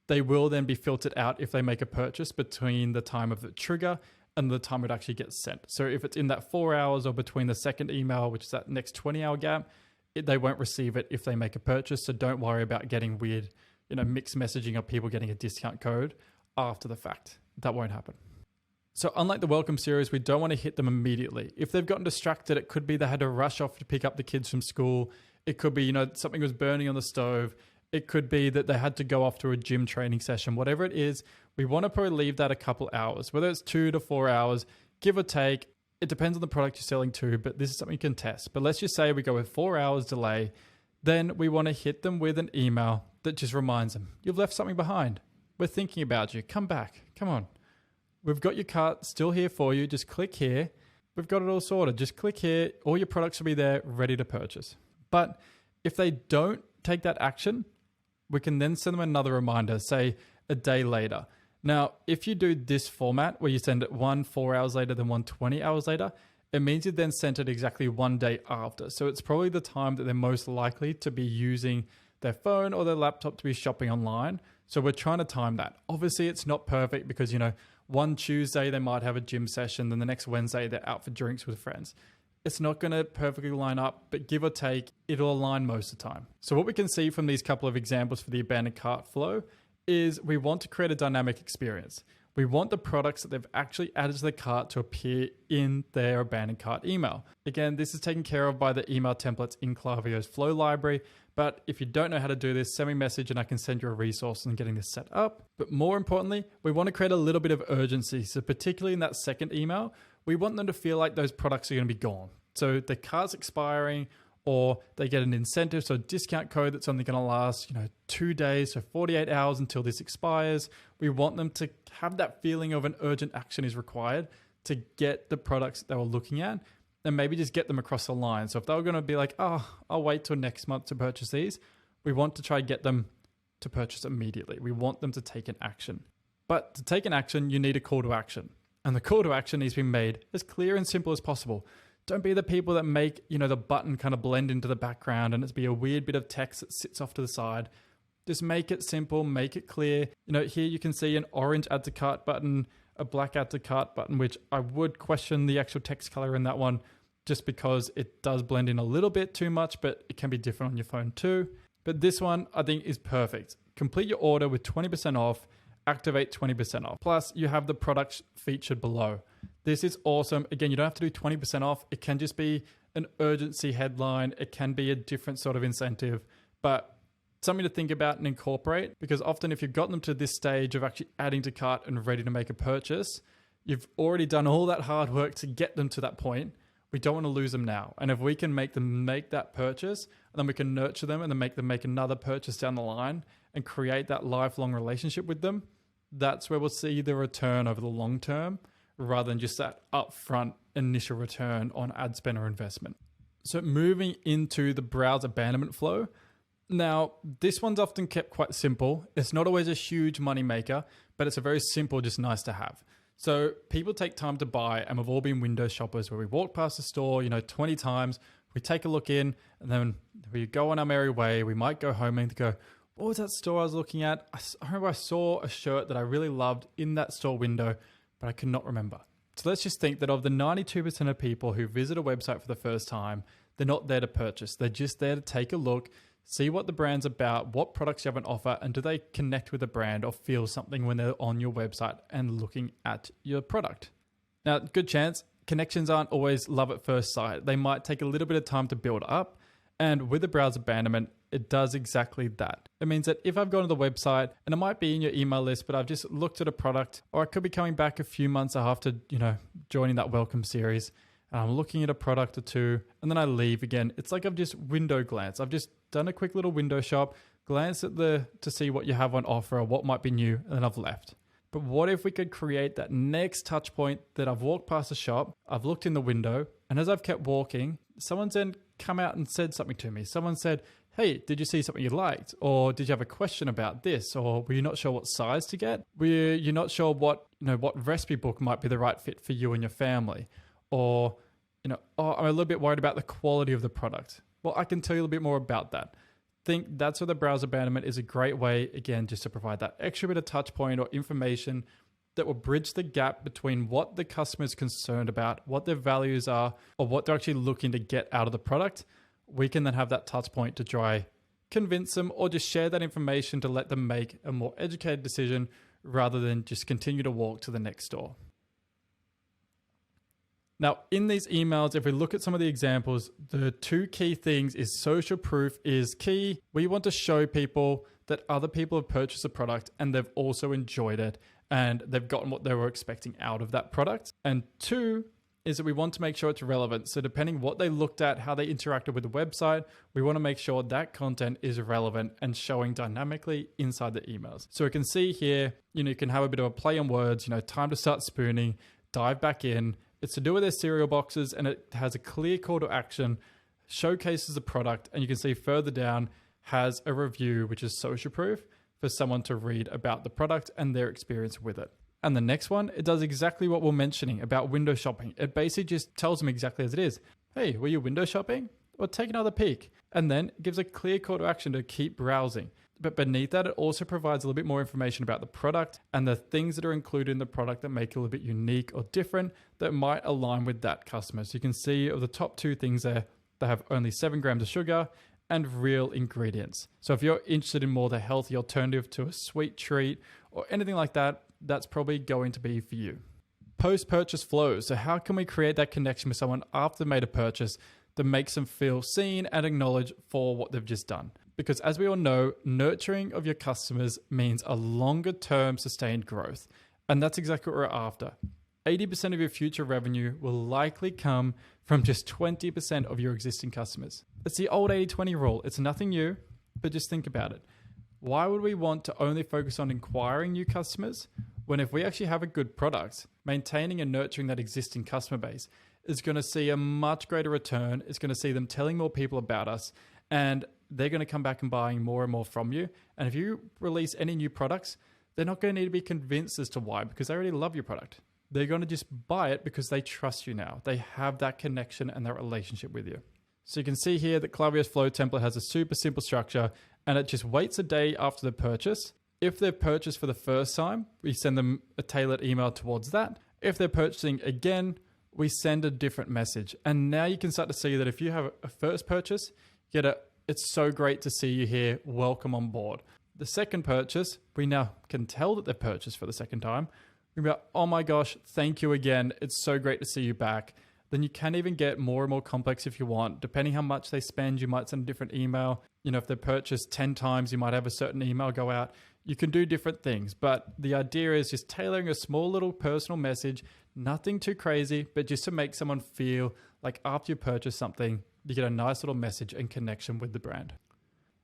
they will then be filtered out if they make a purchase between the time of the trigger and the time it actually gets sent. So if it's in that 4 hours or between the second email, which is that next 20-hour gap, they won't receive it if they make a purchase. So don't worry about getting weird, mixed messaging of people getting a discount code after the fact. That won't happen. So unlike the welcome series, we don't want to hit them immediately. If they've gotten distracted, it could be they had to rush off to pick up the kids from school. It could be, something was burning on the stove. It could be that they had to go off to a gym training session. Whatever it is, we want to probably leave that a couple hours, whether it's 2 to 4 hours, give or take. It depends on the product you're selling to, but this is something you can test. But let's just say we go with 4 hours delay. Then we want to hit them with an email that just reminds them, you've left something behind. We're thinking about you. Come back. Come on. We've got your cart still here for you. Just click here. We've got it all sorted. Just click here. All your products will be there ready to purchase. But if they don't take that action, we can then send them another reminder, say a day later. Now, if you do this format where you send it 4 hours later, then 20 hours later, it means you then sent it exactly 1 day after. So it's probably the time that they're most likely to be using their phone or their laptop to be shopping online. So we're trying to time that. Obviously, it's not perfect because, one Tuesday they might have a gym session, then the next Wednesday they're out for drinks with friends. It's not going to perfectly line up, but give or take, it'll align most of the time. So what we can see from these couple of examples for the abandoned cart flow is we want to create a dynamic experience. We want the products that they've actually added to the cart to appear in their abandoned cart email. Again, this is taken care of by the email templates in Klaviyo's flow library. But if you don't know how to do this, send me a message and I can send you a resource on getting this set up. But more importantly, we want to create a little bit of urgency. So particularly in that second email, we want them to feel like those products are going to be gone. So the cart's expiring, or they get an incentive, so a discount code that's only going to last, 2 days, so 48 hours until this expires. We want them to have that feeling of an urgent action is required to get the products that they were looking at, and maybe just get them across the line. So if they were going to be like, I'll wait till next month to purchase these, we want to try to get them to purchase immediately. We want them to take an action. But to take an action, you need a call to action. And the call to action needs to be made as clear and simple as possible. Don't be the people that make, the button kind of blend into the background and it's be a weird bit of text that sits off to the side. Just make it simple, make it clear. Here you can see an orange add to cart button, a black add to cart button, which I would question the actual text color in that one just because it does blend in a little bit too much, but it can be different on your phone too. But this one I think is perfect. Complete your order with 20% off, activate 20% off. Plus you have the products featured below. This is awesome. Again, you don't have to do 20% off. It can just be an urgency headline. It can be a different sort of incentive, but something to think about and incorporate, because often if you've gotten them to this stage of actually adding to cart and ready to make a purchase, you've already done all that hard work to get them to that point. We don't want to lose them now. And if we can make them make that purchase, and then we can nurture them and then make them make another purchase down the line and create that lifelong relationship with them, that's where we'll see the return over the long term, rather than just that upfront initial return on ad spend or investment. So moving into the browse abandonment flow. Now, this one's often kept quite simple. It's not always a huge money maker, but it's a very simple, just nice to have. So people take time to buy, and we've all been window shoppers where we walk past the store, 20 times, we take a look in, and then we go on our merry way. We might go home and go, what was that store I was looking at? I remember I saw a shirt that I really loved in that store window, but I could not remember. So let's just think that of the 92% of people who visit a website for the first time, they're not there to purchase. They're just there to take a look, see what the brand's about, what products you have on offer, and do they connect with the brand or feel something when they're on your website and looking at your product. Now, good chance, connections aren't always love at first sight. They might take a little bit of time to build up. And with the browse abandonment, it does exactly that. It means that if I've gone to the website and it might be in your email list, but I've just looked at a product, or I could be coming back a few months after, joining that welcome series, and I'm looking at a product or two, and then I leave again. It's like I've just window glanced. I've just done a quick little window shop, glanced at to see what you have on offer or what might be new, and then I've left. But what if we could create that next touch point that I've walked past the shop, I've looked in the window, and as I've kept walking, someone's then come out and said something to me. Someone said, hey, did you see something you liked? Or did you have a question about this? Or were you not sure what size to get? Were you not sure what recipe book might be the right fit for you and your family? Or, I'm a little bit worried about the quality of the product. Well, I can tell you a little bit more about that. Think that's where the browse abandonment is a great way, again, just to provide that extra bit of touch point or information that will bridge the gap between what the customer is concerned about, what their values are, or what they're actually looking to get out of the product. We can then have that touch point to try convince them or just share that information to let them make a more educated decision rather than just continue to walk to the next store. Now, in these emails, if we look at some of the examples, the two key things is social proof is key. We want to show people that other people have purchased a product and they've also enjoyed it and they've gotten what they were expecting out of that product. And two is that we want to make sure it's relevant. So depending what they looked at, how they interacted with the website, we want to make sure that content is relevant and showing dynamically inside the emails. So we can see here, you can have a bit of a play on words, time to start spooning, dive back in. It's to do with their cereal boxes and it has a clear call to action, showcases the product, and you can see further down has a review, which is social proof for someone to read about the product and their experience with it. And the next one, it does exactly what we're mentioning about window shopping. It basically just tells them exactly as it is. Hey, were you window shopping? Or take another peek. And then it gives a clear call to action to keep browsing. But beneath that, it also provides a little bit more information about the product and the things that are included in the product that make it a little bit unique or different that might align with that customer. So you can see of the top two things there, they have only 7 grams of sugar and real ingredients. So if you're interested in more the healthy alternative to a sweet treat or anything like that, that's probably going to be for you. Post-purchase flows. So how can we create that connection with someone after they made a purchase that makes them feel seen and acknowledged for what they've just done? Because as we all know, nurturing of your customers means a longer term sustained growth. And that's exactly what we're after. 80% of your future revenue will likely come from just 20% of your existing customers. It's the old 80-20 rule. It's nothing new, but just think about it. Why would we want to only focus on acquiring new customers when if we actually have a good product, maintaining and nurturing that existing customer base is going to see a much greater return. It's going to see them telling more people about us and they're going to come back and buying more and more from you. And if you release any new products, they're not going to need to be convinced as to why, because they already love your product. They're going to just buy it because they trust you now. They have that connection and that relationship with you. So you can see here that Klaviyo's flow template has a super simple structure and it just waits a day after the purchase. If they've purchased for the first time, we send them a tailored email towards that. If they're purchasing again, we send a different message. And now you can start to see that if you have a first purchase, you get it's so great to see you here. Welcome on board. The second purchase, we now can tell that they've purchased for the second time. We're like, oh my gosh, thank you again. It's so great to see you back. Then you can even get more and more complex if you want. Depending how much they spend, you might send a different email. If they purchase 10 times, you might have a certain email go out. You can do different things, but the idea is just tailoring a small little personal message, nothing too crazy, but just to make someone feel like after you purchase something, you get a nice little message and connection with the brand.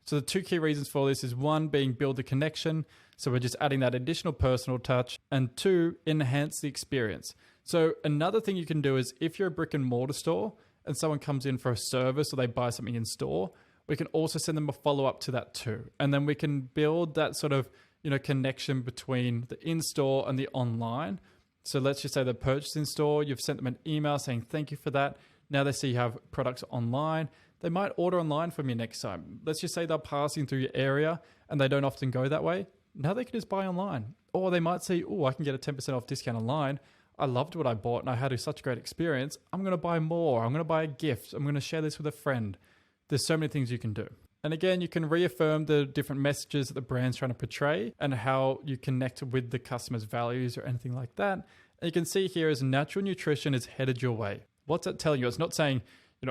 So the two key reasons for this is one being build the connection. So we're just adding that additional personal touch, and two, enhance the experience. So another thing you can do is if you're a brick and mortar store and someone comes in for a service or they buy something in store, we can also send them a follow-up to that too. And then we can build that sort of, connection between the in-store and the online. So let's just say they purchased in store, you've sent them an email saying, thank you for that. Now they see you have products online. They might order online from you next time. Let's just say they're passing through your area and they don't often go that way. Now they can just buy online. Or they might say, oh, I can get a 10% off discount online. I loved what I bought and I had such a great experience. I'm going to buy more. I'm going to buy a gift. I'm going to share this with a friend. There's so many things you can do. And again, you can reaffirm the different messages that the brand's trying to portray and how you connect with the customer's values or anything like that. And you can see here as natural nutrition is headed your way. What's that telling you? It's not saying,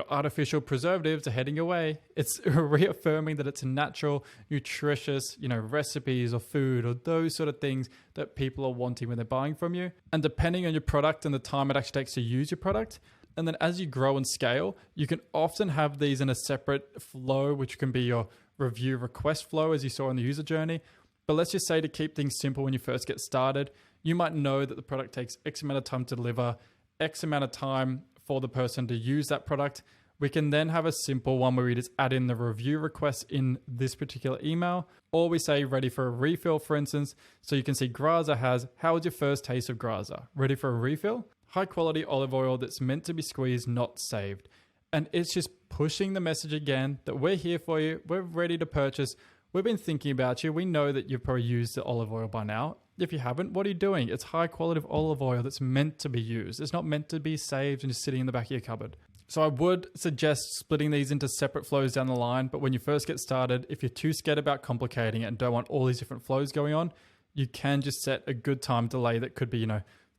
artificial preservatives are heading away. It's reaffirming that it's natural, nutritious, recipes or food or those sort of things that people are wanting when they're buying from you. And depending on your product and the time it actually takes to use your product, and then as you grow and scale, you can often have these in a separate flow, which can be your review request flow, as you saw in the user journey. But let's just say, to keep things simple when you first get started, you might know that the product takes X amount of time to deliver, X amount of time for the person to use that product. We can then have a simple one where we just add in the review request in this particular email, or we say ready for a refill, for instance. So you can see Graza has, how was your first taste of Graza? Ready for a refill? High quality olive oil that's meant to be squeezed, not saved. And it's just pushing the message again that we're here for you. We're ready to purchase. We've been thinking about you. We know that you've probably used the olive oil by now. If you haven't, what are you doing? It's high quality olive oil that's meant to be used. It's not meant to be saved and just sitting in the back of your cupboard. So I would suggest splitting these into separate flows down the line. But when you first get started, if you're too scared about complicating it and don't want all these different flows going on, you can just set a good time delay that could be,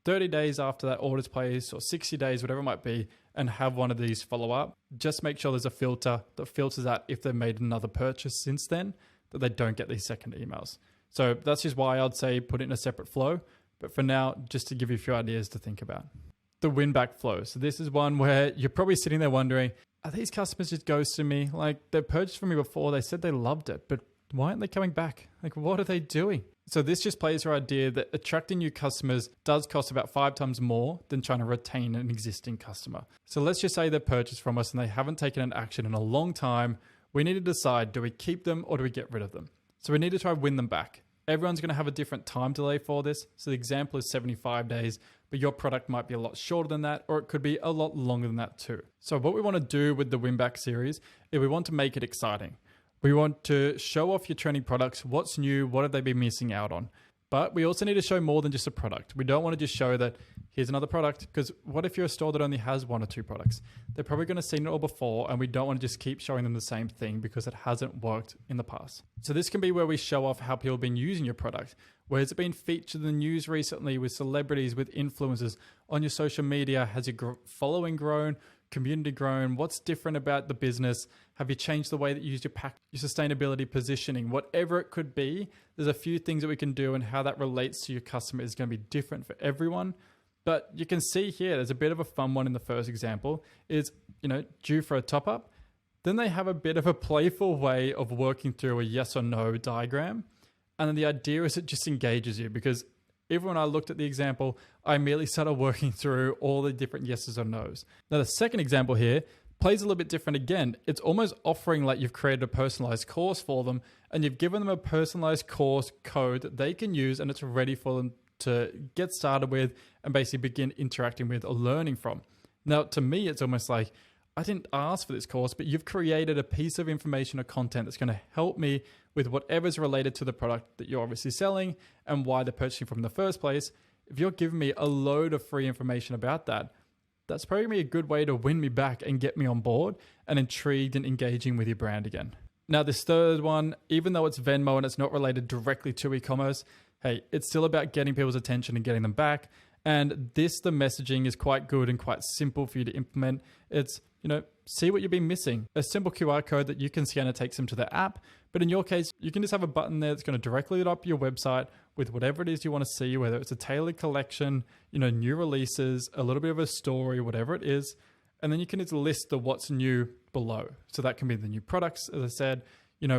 30 days after that order's placed or 60 days, whatever it might be, and have one of these follow up. Just make sure there's a filter that filters out if they've made another purchase since then, that they don't get these second emails. So that's just why I'd say put it in a separate flow. But for now, just to give you a few ideas to think about. The win back flow. So this is one where you're probably sitting there wondering, are these customers just ghosting me? Like, they purchased from me before, they said they loved it, but why aren't they coming back? Like, what are they doing? So this just plays your idea that attracting new customers does cost about 5 times more than trying to retain an existing customer. So let's just say they purchased from us and they haven't taken an action in a long time. We need to decide, do we keep them or do we get rid of them? So we need to try to win them back. Everyone's going to have a different time delay for this. So the example is 75 days, but your product might be a lot shorter than that, or it could be a lot longer than that too. So what we want to do with the win back series is we want to make it exciting. We want to show off your trending products. What's new? What have they been missing out on? But we also need to show more than just a product. We don't want to just show that here's another product, because what if you're a store that only has 1 or 2 products? They're probably going to see it all before, and we don't want to just keep showing them the same thing because it hasn't worked in the past. So this can be where we show off how people have been using your product. Where has it been featured in the news recently with celebrities, with influencers on your social media? Has your following grown? Community grown? What's different about the business? Have you changed the way that you use your pack, your sustainability positioning? Whatever it could be, there's a few things that we can do, and how that relates to your customer is going to be different for everyone. But you can see here, there's a bit of a fun one in the first example is, due for a top up. Then they have a bit of a playful way of working through a yes or no diagram. And then the idea is it just engages you, because even when I looked at the example, I immediately started working through all the different yeses or nos. Now, the second example here plays a little bit different again. It's almost offering like you've created a personalized course for them, and you've given them a personalized course code that they can use, and it's ready for them to get started with and basically begin interacting with or learning from. Now, to me, it's almost like, I didn't ask for this course, but you've created a piece of information or content that's going to help me with whatever's related to the product that you're obviously selling and why they're purchasing from in the first place. If you're giving me a load of free information about that, that's probably going to be a good way to win me back and get me on board and intrigued and engaging with your brand again. Now, this third one, even though it's Venmo and it's not related directly to e-commerce, hey, it's still about getting people's attention and getting them back. And the messaging is quite good and quite simple for you to implement. It's, see what you've been missing. A simple QR code that you can scan and takes them to the app. But in your case, you can just have a button there that's going to directly lead up your website with whatever it is you want to see, whether it's a tailored collection, new releases, a little bit of a story, whatever it is. And then you can just list the what's new below. So that can be the new products, as I said,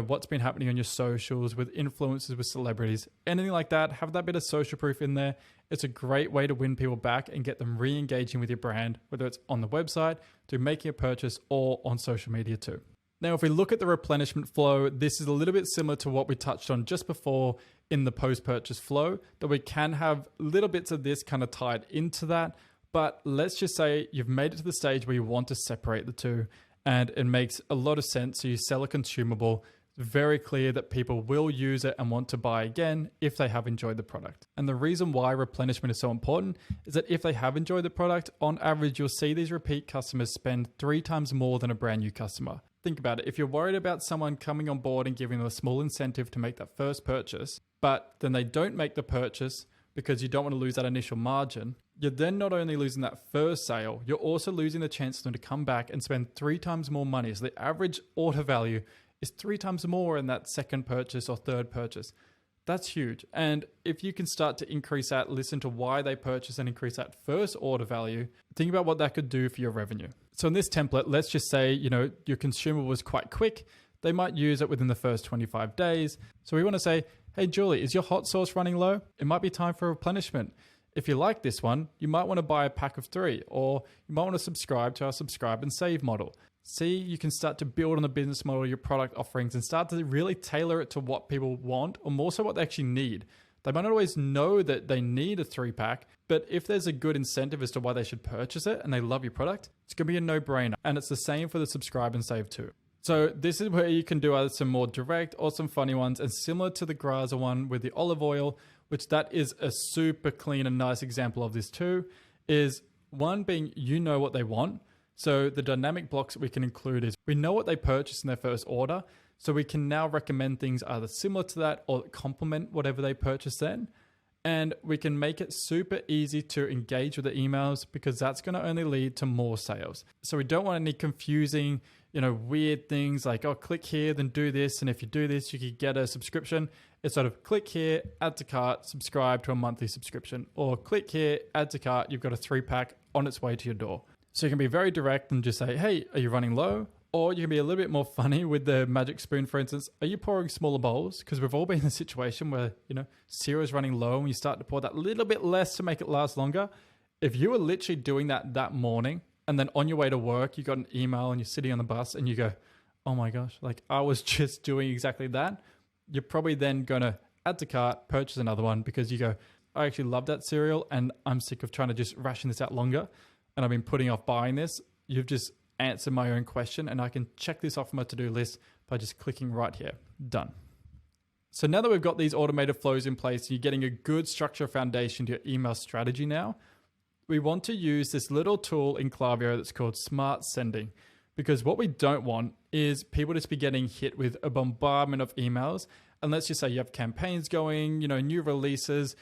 what's been happening on your socials with influencers, with celebrities, anything like that. Have that bit of social proof in there. It's a great way to win people back and get them re-engaging with your brand, whether it's on the website, to making a purchase, or on social media too. Now, if we look at the replenishment flow, this is a little bit similar to what we touched on just before in the post-purchase flow, that we can have little bits of this kind of tied into that. But let's just say you've made it to the stage where you want to separate the two, and it makes a lot of sense. So you sell a consumable. It's very clear that people will use it and want to buy again if they have enjoyed the product. And the reason why replenishment is so important is that if they have enjoyed the product, on average, you'll see these repeat customers spend 3 times more than a brand new customer. Think about it. If you're worried about someone coming on board and giving them a small incentive to make that first purchase, but then they don't make the purchase, because you don't want to lose that initial margin, you're then not only losing that first sale, you're also losing the chance for them to come back and spend 3 times more money. So the average order value is 3 times more in that second purchase or third purchase. That's huge. And if you can start to increase that, listen to why they purchase and increase that first order value, think about what that could do for your revenue. So in this template, let's just say, your consumer was quite quick. They might use it within the first 25 days. So we want to say, hey, Julie, is your hot sauce running low? It might be time for replenishment. If you like this one, you might want to buy a pack of 3, or you might want to subscribe to our subscribe and save model. See, you can start to build on the business model, your product offerings, and start to really tailor it to what people want, or more so what they actually need. They might not always know that they need a 3-pack, but if there's a good incentive as to why they should purchase it and they love your product, it's going to be a no-brainer. And it's the same for the subscribe and save too. So this is where you can do either some more direct or some funny ones, and similar to the Graza one with the olive oil, which that is a super clean and nice example of this too, is one being what they want. So the dynamic blocks that we can include is we know what they purchased in their first order. So we can now recommend things either similar to that or complement whatever they purchased then. And we can make it super easy to engage with the emails, because that's going to only lead to more sales. So we don't want any confusing, weird things like, oh, click here, then do this. And if you do this, you could get a subscription. It's sort of click here, add to cart, subscribe to a monthly subscription, or click here, add to cart, you've got a 3-pack on its way to your door. So you can be very direct and just say, hey, are you running low? Or you can be a little bit more funny with the magic spoon, for instance. Are you pouring smaller bowls? Because we've all been in a situation where, cereal is running low and you start to pour that little bit less to make it last longer. If you were literally doing that morning, and then on your way to work, you got an email and you're sitting on the bus and you go, oh my gosh, I was just doing exactly that. You're probably then going to add to cart, purchase another one, because you go, I actually love that cereal and I'm sick of trying to just ration this out longer. And I've been putting off buying this. You've just answered my own question, and I can check this off my to-do list by just clicking right here. Done. So now that we've got these automated flows in place, you're getting a good structure foundation to your email strategy now, we want to use this little tool in Klaviyo that's called Smart Sending, because what we don't want is people just be getting hit with a bombardment of emails. And let's just say you have campaigns going, new releases,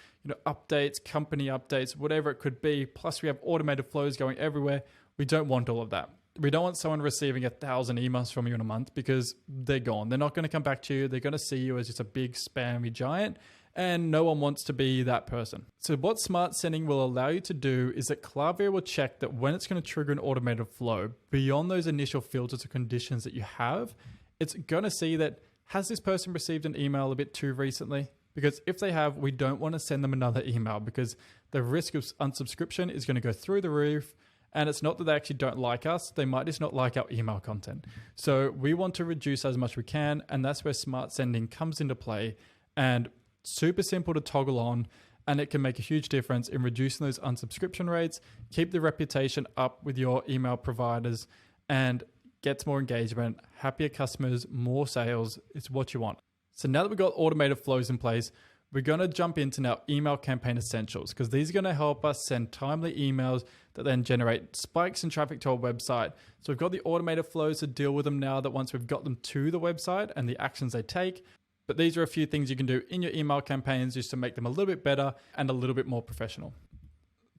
updates, company updates, whatever it could be. Plus we have automated flows going everywhere. We don't want all of that. We don't want someone receiving 1,000 emails from you in a month, because they're gone. They're not going to come back to you. They're going to see you as just a big spammy giant, and no one wants to be that person. So what Smart Sending will allow you to do is that Klaviyo will check that when it's going to trigger an automated flow, beyond those initial filters or conditions that you have, it's going to see that, has this person received an email a bit too recently? Because if they have, we don't want to send them another email, because the risk of unsubscription is going to go through the roof. And it's not that they actually don't like us. They might just not like our email content. So we want to reduce as much as we can. And that's where Smart Sending comes into play, and super simple to toggle on. And it can make a huge difference in reducing those unsubscription rates, keep the reputation up with your email providers, and gets more engagement, happier customers, more sales. It's what you want. So now that we've got automated flows in place, we're going to jump into now email campaign essentials, because these are going to help us send timely emails that then generate spikes in traffic to our website. So we've got the automated flows to deal with them now, that once we've got them to the website and the actions they take. But these are a few things you can do in your email campaigns just to make them a little bit better and a little bit more professional.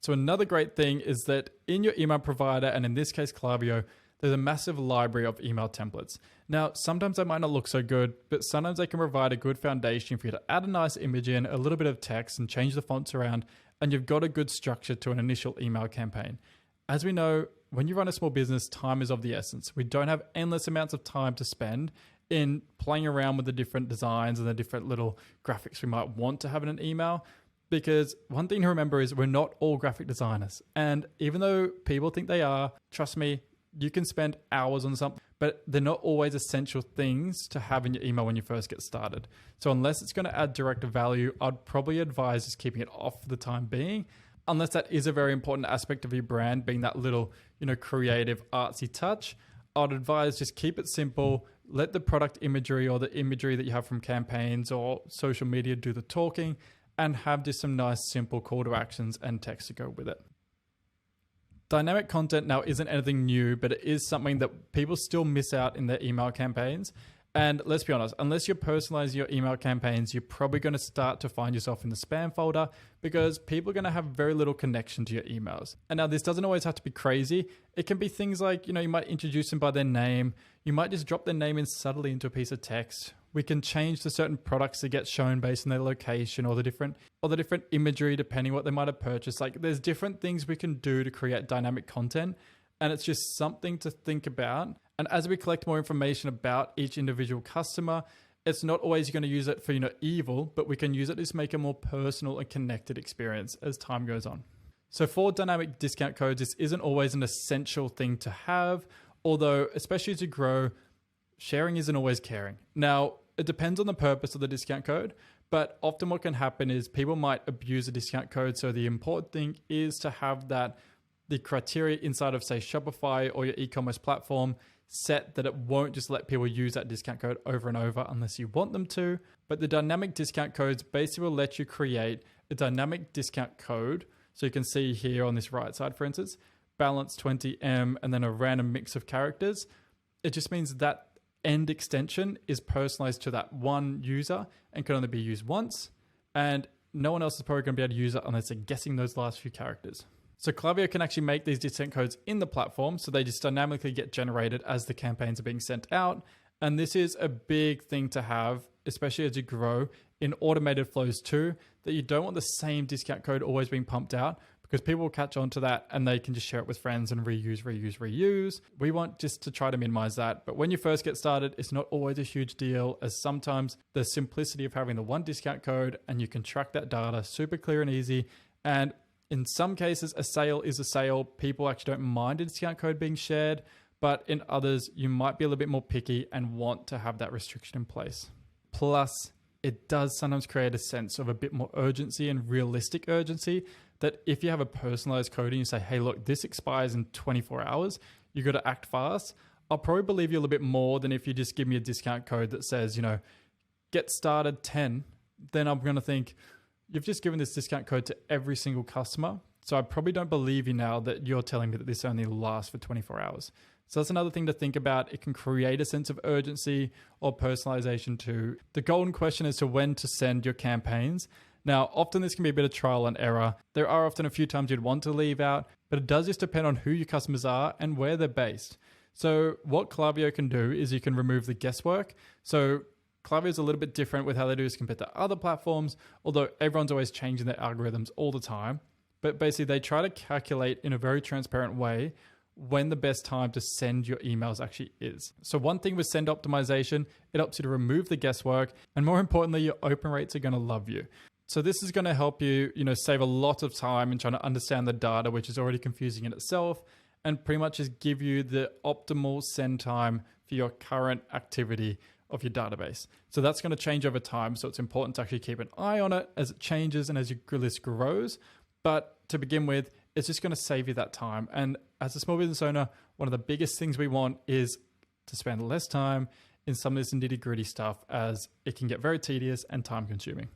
So another great thing is that in your email provider, and in this case Klaviyo, there's a massive library of email templates. Now, sometimes they might not look so good, but sometimes they can provide a good foundation for you to add a nice image in, a little bit of text, and change the fonts around, and you've got a good structure to an initial email campaign. As we know, when you run a small business, time is of the essence. We don't have endless amounts of time to spend in playing around with the different designs and the different little graphics we might want to have in an email. Because one thing to remember is we're not all graphic designers. And even though people think they are, trust me, you can spend hours on something, but they're not always essential things to have in your email when you first get started. So unless it's going to add direct value, I'd probably advise just keeping it off for the time being, unless that is a very important aspect of your brand, being that little, creative, artsy touch. I'd advise just keep it simple. Let the product imagery or the imagery that you have from campaigns or social media do the talking, and have just some nice, simple call to actions and text to go with it. Dynamic content now isn't anything new, but it is something that people still miss out in their email campaigns. And let's be honest, unless you're personalizing your email campaigns, you're probably going to start to find yourself in the spam folder because people are going to have very little connection to your emails. And now this doesn't always have to be crazy. It can be things like, you might introduce them by their name. You might just drop their name in subtly into a piece of text. We can change the certain products that get shown based on their location or the different imagery depending what they might have purchased. Like there's different things we can do to create dynamic content. And it's just something to think about. And as we collect more information about each individual customer, it's not always going to use it for, evil, but we can use it to make a more personal and connected experience as time goes on. So for dynamic discount codes, this isn't always an essential thing to have, although especially as you grow, sharing isn't always caring. Now, it depends on the purpose of the discount code, but often what can happen is people might abuse a discount code. So the important thing is to have the criteria inside of, say, Shopify or your e-commerce platform set that it won't just let people use that discount code over and over unless you want them to. But the dynamic discount codes basically will let you create a dynamic discount code. So you can see here on this right side, for instance, balance 20M and then a random mix of characters. It just means that end extension is personalized to that one user and can only be used once. And no one else is probably going to be able to use it unless they're guessing those last few characters. So Klaviyo can actually make these discount codes in the platform, so they just dynamically get generated as the campaigns are being sent out. And this is a big thing to have, especially as you grow in automated flows too, that you don't want the same discount code always being pumped out because people will catch on to that and they can just share it with friends and reuse. We want just to try to minimize that. But when you first get started, it's not always a huge deal, as sometimes the simplicity of having the one discount code and you can track that data super clear and easy. And in some cases, a sale is a sale. People actually don't mind a discount code being shared, but in others, you might be a little bit more picky and want to have that restriction in place. Plus, it does sometimes create a sense of a bit more urgency and realistic urgency that if you have a personalized code and you say, hey, look, this expires in 24 hours, you got to act fast. I'll probably believe you a little bit more than if you just give me a discount code that says, get started 10. Then I'm going to think, you've just given this discount code to every single customer. So I probably don't believe you now that you're telling me that this only lasts for 24 hours. So that's another thing to think about. It can create a sense of urgency or personalization too. The golden question as to when to send your campaigns. Now, often this can be a bit of trial and error. There are often a few times you'd want to leave out, but it does just depend on who your customers are and where they're based. So what Klaviyo can do is you can remove the guesswork. So Klaviyo is a little bit different with how they do this compared to other platforms, although everyone's always changing their algorithms all the time. But basically, they try to calculate in a very transparent way when the best time to send your emails actually is. So one thing with send optimization, it helps you to remove the guesswork, and more importantly, your open rates are going to love you. So this is going to help you, save a lot of time in trying to understand the data, which is already confusing in itself, and pretty much just give you the optimal send time for your current activity of your database. So that's going to change over time. So it's important to actually keep an eye on it as it changes and as your list grows. But to begin with, it's just going to save you that time. And as a small business owner, one of the biggest things we want is to spend less time in some of this nitty-gritty stuff, as it can get very tedious and time consuming.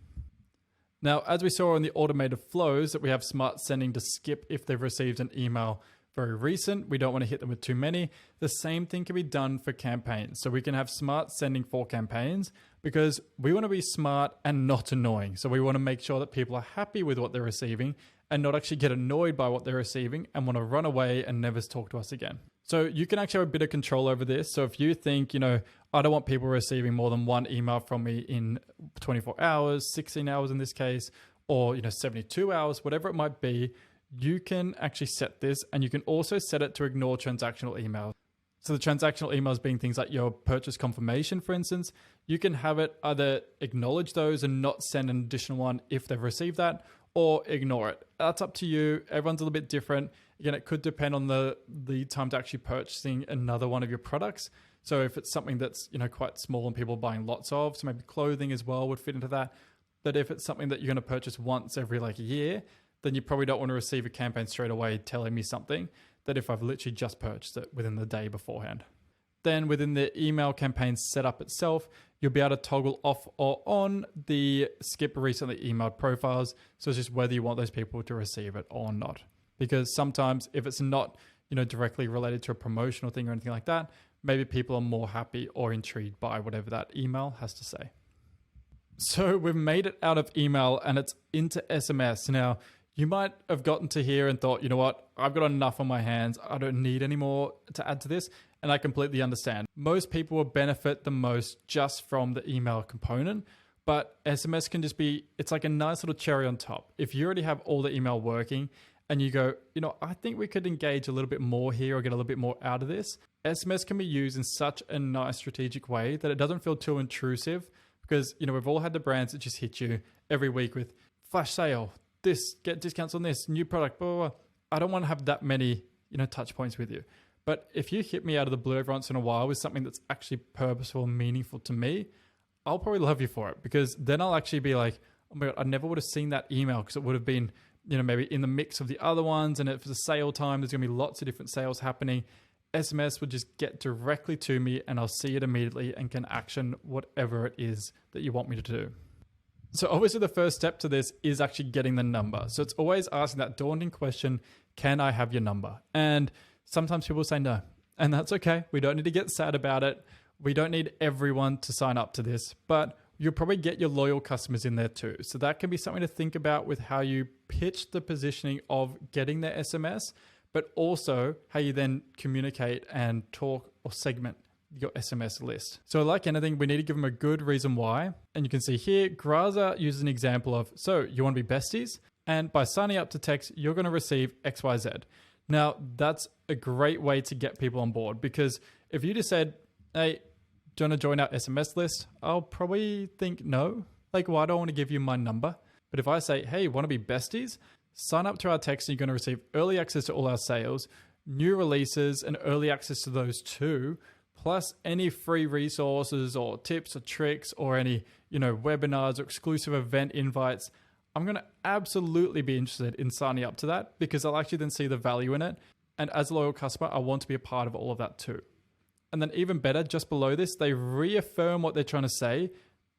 Now, as we saw in the automated flows, that we have smart sending to skip if they've received an email very recent. We don't want to hit them with too many. The same thing can be done for campaigns. So we can have smart sending for campaigns because we want to be smart and not annoying. So we want to make sure that people are happy with what they're receiving and not actually get annoyed by what they're receiving and want to run away and never talk to us again. So you can actually have a bit of control over this. So if you think, I don't want people receiving more than one email from me in 24 hours, 16 hours in this case, or 72 hours, whatever it might be, you can actually set this, and you can also set it to ignore transactional emails. So the transactional emails being things like your purchase confirmation, for instance, you can have it either acknowledge those and not send an additional one if they've received that, or ignore it. That's up to you. Everyone's a little bit different. Again, it could depend on the time to actually purchasing another one of your products. So if it's something that's quite small and people are buying lots of, so maybe clothing as well would fit into that. But if it's something that you're going to purchase once every a year, then you probably don't want to receive a campaign straight away telling me something that if I've literally just purchased it within the day beforehand. Then within the email campaign setup itself, you'll be able to toggle off or on the skip recently emailed profiles. So it's just whether you want those people to receive it or not. Because sometimes if it's not, directly related to a promotional thing or anything like that, maybe people are more happy or intrigued by whatever that email has to say. So we've made it out of email and it's into SMS. Now, you might have gotten to here and thought, you know what, I've got enough on my hands. I don't need any more to add to this. And I completely understand. Most people will benefit the most just from the email component, but SMS can just be, it's like a nice little cherry on top. If you already have all the email working and you go, you know, I think we could engage a little bit more here or get a little bit more out of this. SMS can be used in such a nice strategic way that it doesn't feel too intrusive because, you know, we've all had the brands that just hit you every week with flash sale, this, get discounts on this, new product, blah, blah, blah. I don't want to have that many, you know, touch points with you. But if you hit me out of the blue every once in a while with something that's actually purposeful and meaningful to me, I'll probably love you for it because then I'll actually be like, oh my God, I never would have seen that email because it would have been, you know, maybe in the mix of the other ones. And if it's a sale time, there's going to be lots of different sales happening. SMS would just get directly to me and I'll see it immediately and can action whatever it is that you want me to do. So obviously the first step to this is actually getting the number. So it's always asking that daunting question, can I have your number? And sometimes people say no, and that's okay. We don't need to get sad about it. We don't need everyone to sign up to this, but you'll probably get your loyal customers in there too. So that can be something to think about with how you pitch the positioning of getting their SMS, but also how you then communicate and talk or segment your SMS list. So like anything, we need to give them a good reason why. And you can see here, Graza uses an example of, so you want to be besties? And by signing up to text, you're going to receive XYZ. Now, that's a great way to get people on board because if you just said, hey, do you want to join our SMS list? I'll probably think no. Like, well, I don't want to give you my number. But if I say, hey, want to be besties? Sign up to our text and you're going to receive early access to all our sales, new releases and early access to those too, plus any free resources or tips or tricks or any, you know, webinars or exclusive event invites. I'm going to absolutely be interested in signing up to that because I'll actually then see the value in it. And as a loyal customer, I want to be a part of all of that too. And then even better, just below this, they reaffirm what they're trying to say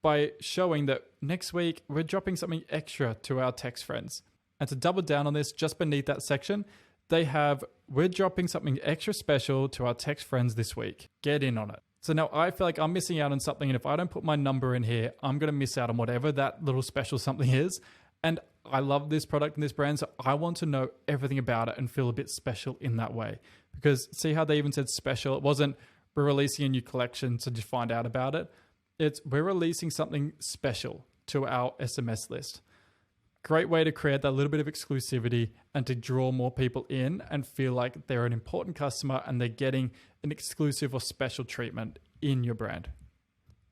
by showing that next week we're dropping something extra to our text friends. And to double down on this, just beneath that section, they have, we're dropping something extra special to our text friends this week. Get in on it. So now I feel like I'm missing out on something. And if I don't put my number in here, I'm going to miss out on whatever that little special something is. And I love this product and this brand, so I want to know everything about it and feel a bit special in that way. Because see how they even said special? It wasn't we're releasing a new collection so just find out about it. It's we're releasing something special to our SMS list. Great way to create that little bit of exclusivity and to draw more people in and feel like they're an important customer and they're getting an exclusive or special treatment in your brand.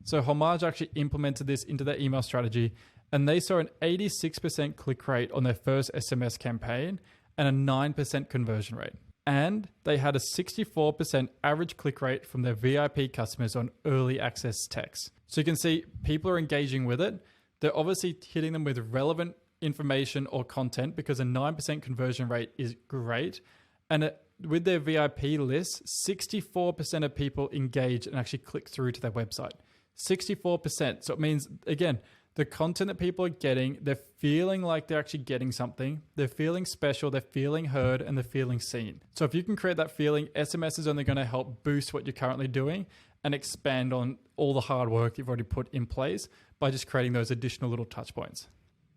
So Homage actually implemented this into their email strategy and they saw an 86% click rate on their first SMS campaign and a 9% conversion rate. And they had a 64% average click rate from their VIP customers on early access text. So you can see people are engaging with it. They're obviously hitting them with relevant information or content because a 9% conversion rate is great. And with their VIP list, 64% of people engage and actually click through to their website. 64%. So it means, again, the content that people are getting, they're feeling like they're actually getting something. They're feeling special, they're feeling heard, and they're feeling seen. So if you can create that feeling, SMS is only going to help boost what you're currently doing and expand on all the hard work you've already put in place by just creating those additional little touch points.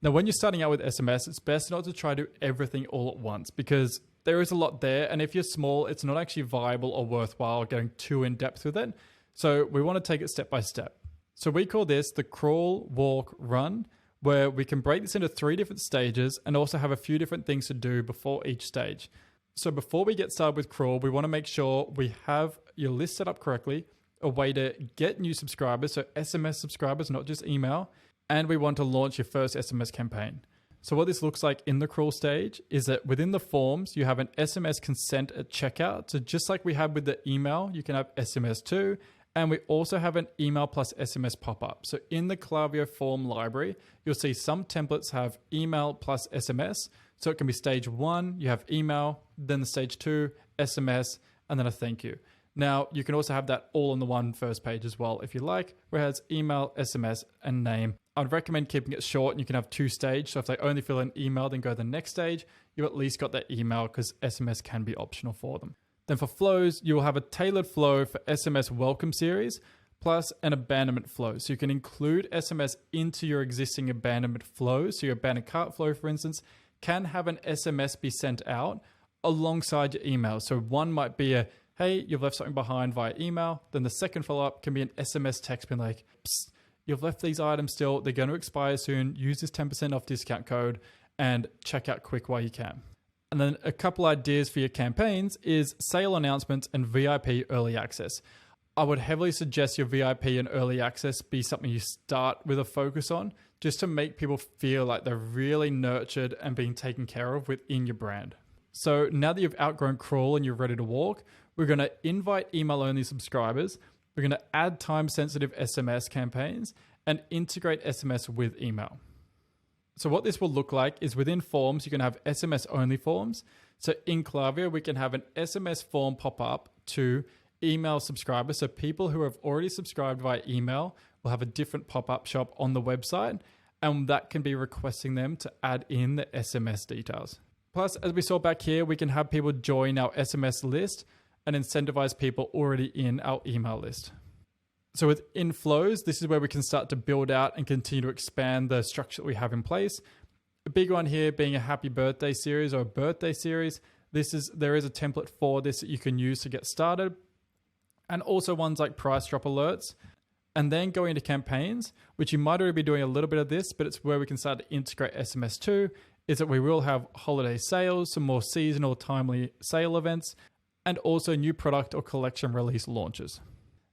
Now, when you're starting out with SMS, it's best not to try to do everything all at once because there is a lot there. And if you're small, it's not actually viable or worthwhile going too in depth with it. So we want to take it step by step. So we call this the crawl, walk, run, where we can break this into 3 different stages and also have a few different things to do before each stage. So before we get started with crawl, we want to make sure we have your list set up correctly, a way to get new subscribers, so SMS subscribers, not just email, and we want to launch your first SMS campaign. So what this looks like in the crawl stage is that within the forms, you have an SMS consent at checkout. So just like we had with the email, you can have SMS too. And we also have an email plus SMS pop-up. So in the Klaviyo form library, you'll see some templates have email plus SMS. So it can be stage 1, you have email, then the stage 2, SMS, and then a thank you. Now, you can also have that all on the one first page as well, if you like, where it has email, SMS, and name. I'd recommend keeping it short and you can have 2 stages. So if they only fill an email, then go to the next stage. You've at least got that email because SMS can be optional for them. Then for flows, you'll have a tailored flow for SMS welcome series, plus an abandonment flow. So you can include SMS into your existing abandonment flow. So your abandoned cart flow, for instance, can have an SMS be sent out alongside your email. So one might be a, hey, you've left something behind via email. Then the second follow-up can be an SMS text being like, psst, you've left these items still. They're going to expire soon. Use this 10% off discount code and check out quick while you can. And then a couple ideas for your campaigns is sale announcements and VIP early access. I would heavily suggest your VIP and early access be something you start with a focus on, just to make people feel like they're really nurtured and being taken care of within your brand. So now that you've outgrown crawl and you're ready to walk, we're going to invite email-only subscribers. We're going to add time-sensitive SMS campaigns and integrate SMS with email. So what this will look like is within forms, you can have SMS-only forms. So in Klaviyo, we can have an SMS form pop up to email subscribers. So people who have already subscribed via email will have a different pop-up shop on the website, and that can be requesting them to add in the SMS details. Plus, as we saw back here, we can have people join our SMS list and incentivize people already in our email list. So with inflows, this is where we can start to build out and continue to expand the structure that we have in place. A big one here being a happy birthday series or a birthday series. There is a template for this that you can use to get started. And also ones like price drop alerts. And then going into campaigns, which you might already be doing a little bit of this, but it's where we can start to integrate SMS too, is that we will have holiday sales, some more seasonal timely sale events, and also new product or collection release launches.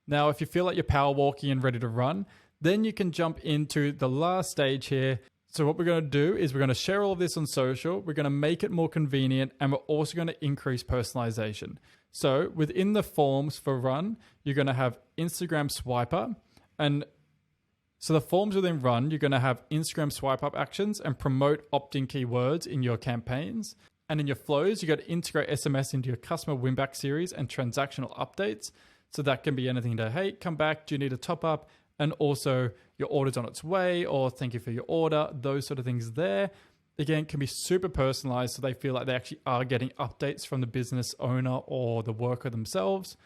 Now, if you feel like you're power walking and ready to run, then you can jump into the last stage here. So what we're going to do is we're going to share all of this on social. We're going to make it more convenient, and we're also going to increase personalization. So within the forms for Run, you're going to have Instagram swipe up. And so the forms within Run, you're going to have Instagram swipe up actions and promote opt-in keywords in your campaigns. And in your flows, you got to integrate SMS into your customer win-back series and transactional updates. So that can be anything to, hey, come back, do you need a top up? And also your order's on its way, or thank you for your order. Those sort of things there. Again, can be super personalized, so they feel like they actually are getting updates from the business owner or the worker themselves.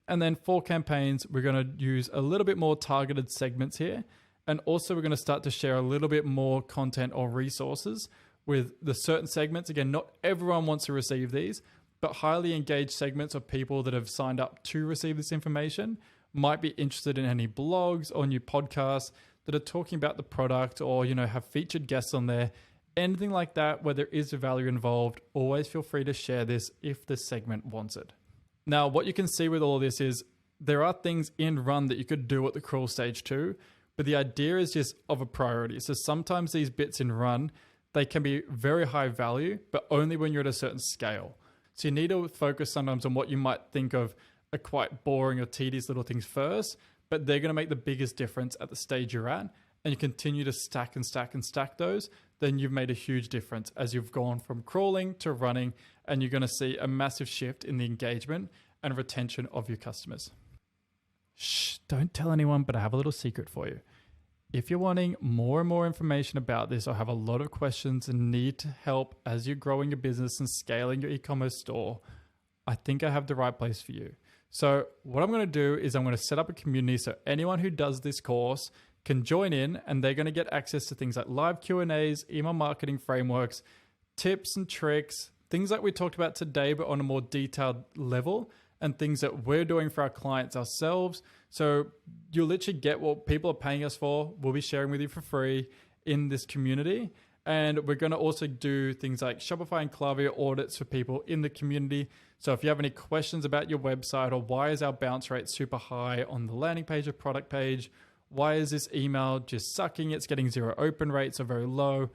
And then for campaigns, we're going to use a little bit more targeted segments here. And also we're going to start to share a little bit more content or resources with the certain segments. Again, not everyone wants to receive these, but highly engaged segments of people that have signed up to receive this information might be interested in any blogs or new podcasts that are talking about the product, or, have featured guests on there. Anything like that where there is a value involved, always feel free to share this if the segment wants it. Now, what you can see with all of this is there are things in Run that you could do at the crawl stage too, but the idea is just of a priority. So sometimes these bits in Run, they can be very high value, but only when you're at a certain scale. So you need to focus sometimes on what you might think of are quite boring or tedious little things first, but they're going to make the biggest difference at the stage you're at. And you continue to stack and stack and stack those, then you've made a huge difference as you've gone from crawling to running, and you're going to see a massive shift in the engagement and retention of your customers. Shh, don't tell anyone, but I have a little secret for you. If you're wanting more and more information about this, or have a lot of questions and need help as you're growing your business and scaling your e-commerce store, I think I have the right place for you. So what I'm going to do is I'm going to set up a community so anyone who does this course can join in, and they're going to get access to things like live Q&As, email marketing frameworks, tips and tricks, things like we talked about today, but on a more detailed level, and things that we're doing for our clients ourselves. So you'll literally get what people are paying us for. We'll be sharing with you for free in this community. And we're going to also do things like Shopify and Klaviyo audits for people in the community. So if you have any questions about your website, or why is our bounce rate super high on the landing page or product page? Why is this email just sucking? It's getting 0 open rates or very low.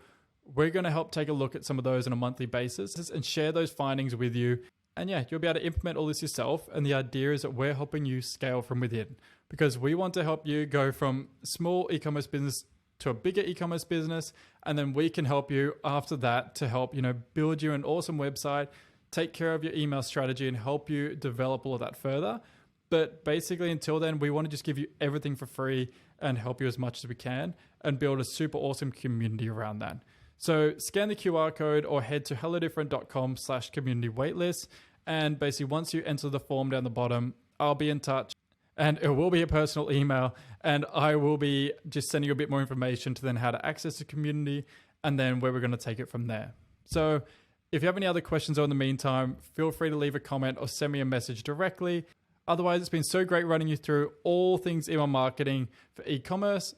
We're going to help take a look at some of those on a monthly basis and share those findings with you. And yeah, you'll be able to implement all this yourself. And the idea is that we're helping you scale from within, because we want to help you go from small e-commerce business to a bigger e-commerce business. And then we can help you after that to help, build you an awesome website, take care of your email strategy, and help you develop all of that further. But basically, until then, we want to just give you everything for free and help you as much as we can and build a super awesome community around that. So scan the QR code or head to hellodifferent.com/community waitlist, And basically, once you enter the form down the bottom, I'll be in touch, and it will be a personal email, and I will be just sending you a bit more information to then how to access the community and then where we're going to take it from there. So if you have any other questions in the meantime, feel free to leave a comment or send me a message directly. Otherwise, it's been so great running you through all things email marketing for e-commerce.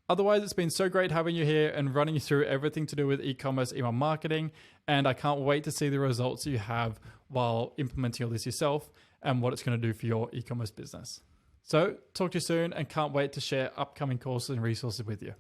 Otherwise, it's been so great having you here and running you through everything to do with e-commerce email marketing. And I can't wait to see the results you have while implementing all this yourself and what it's going to do for your e-commerce business. So talk to you soon and can't wait to share upcoming courses and resources with you.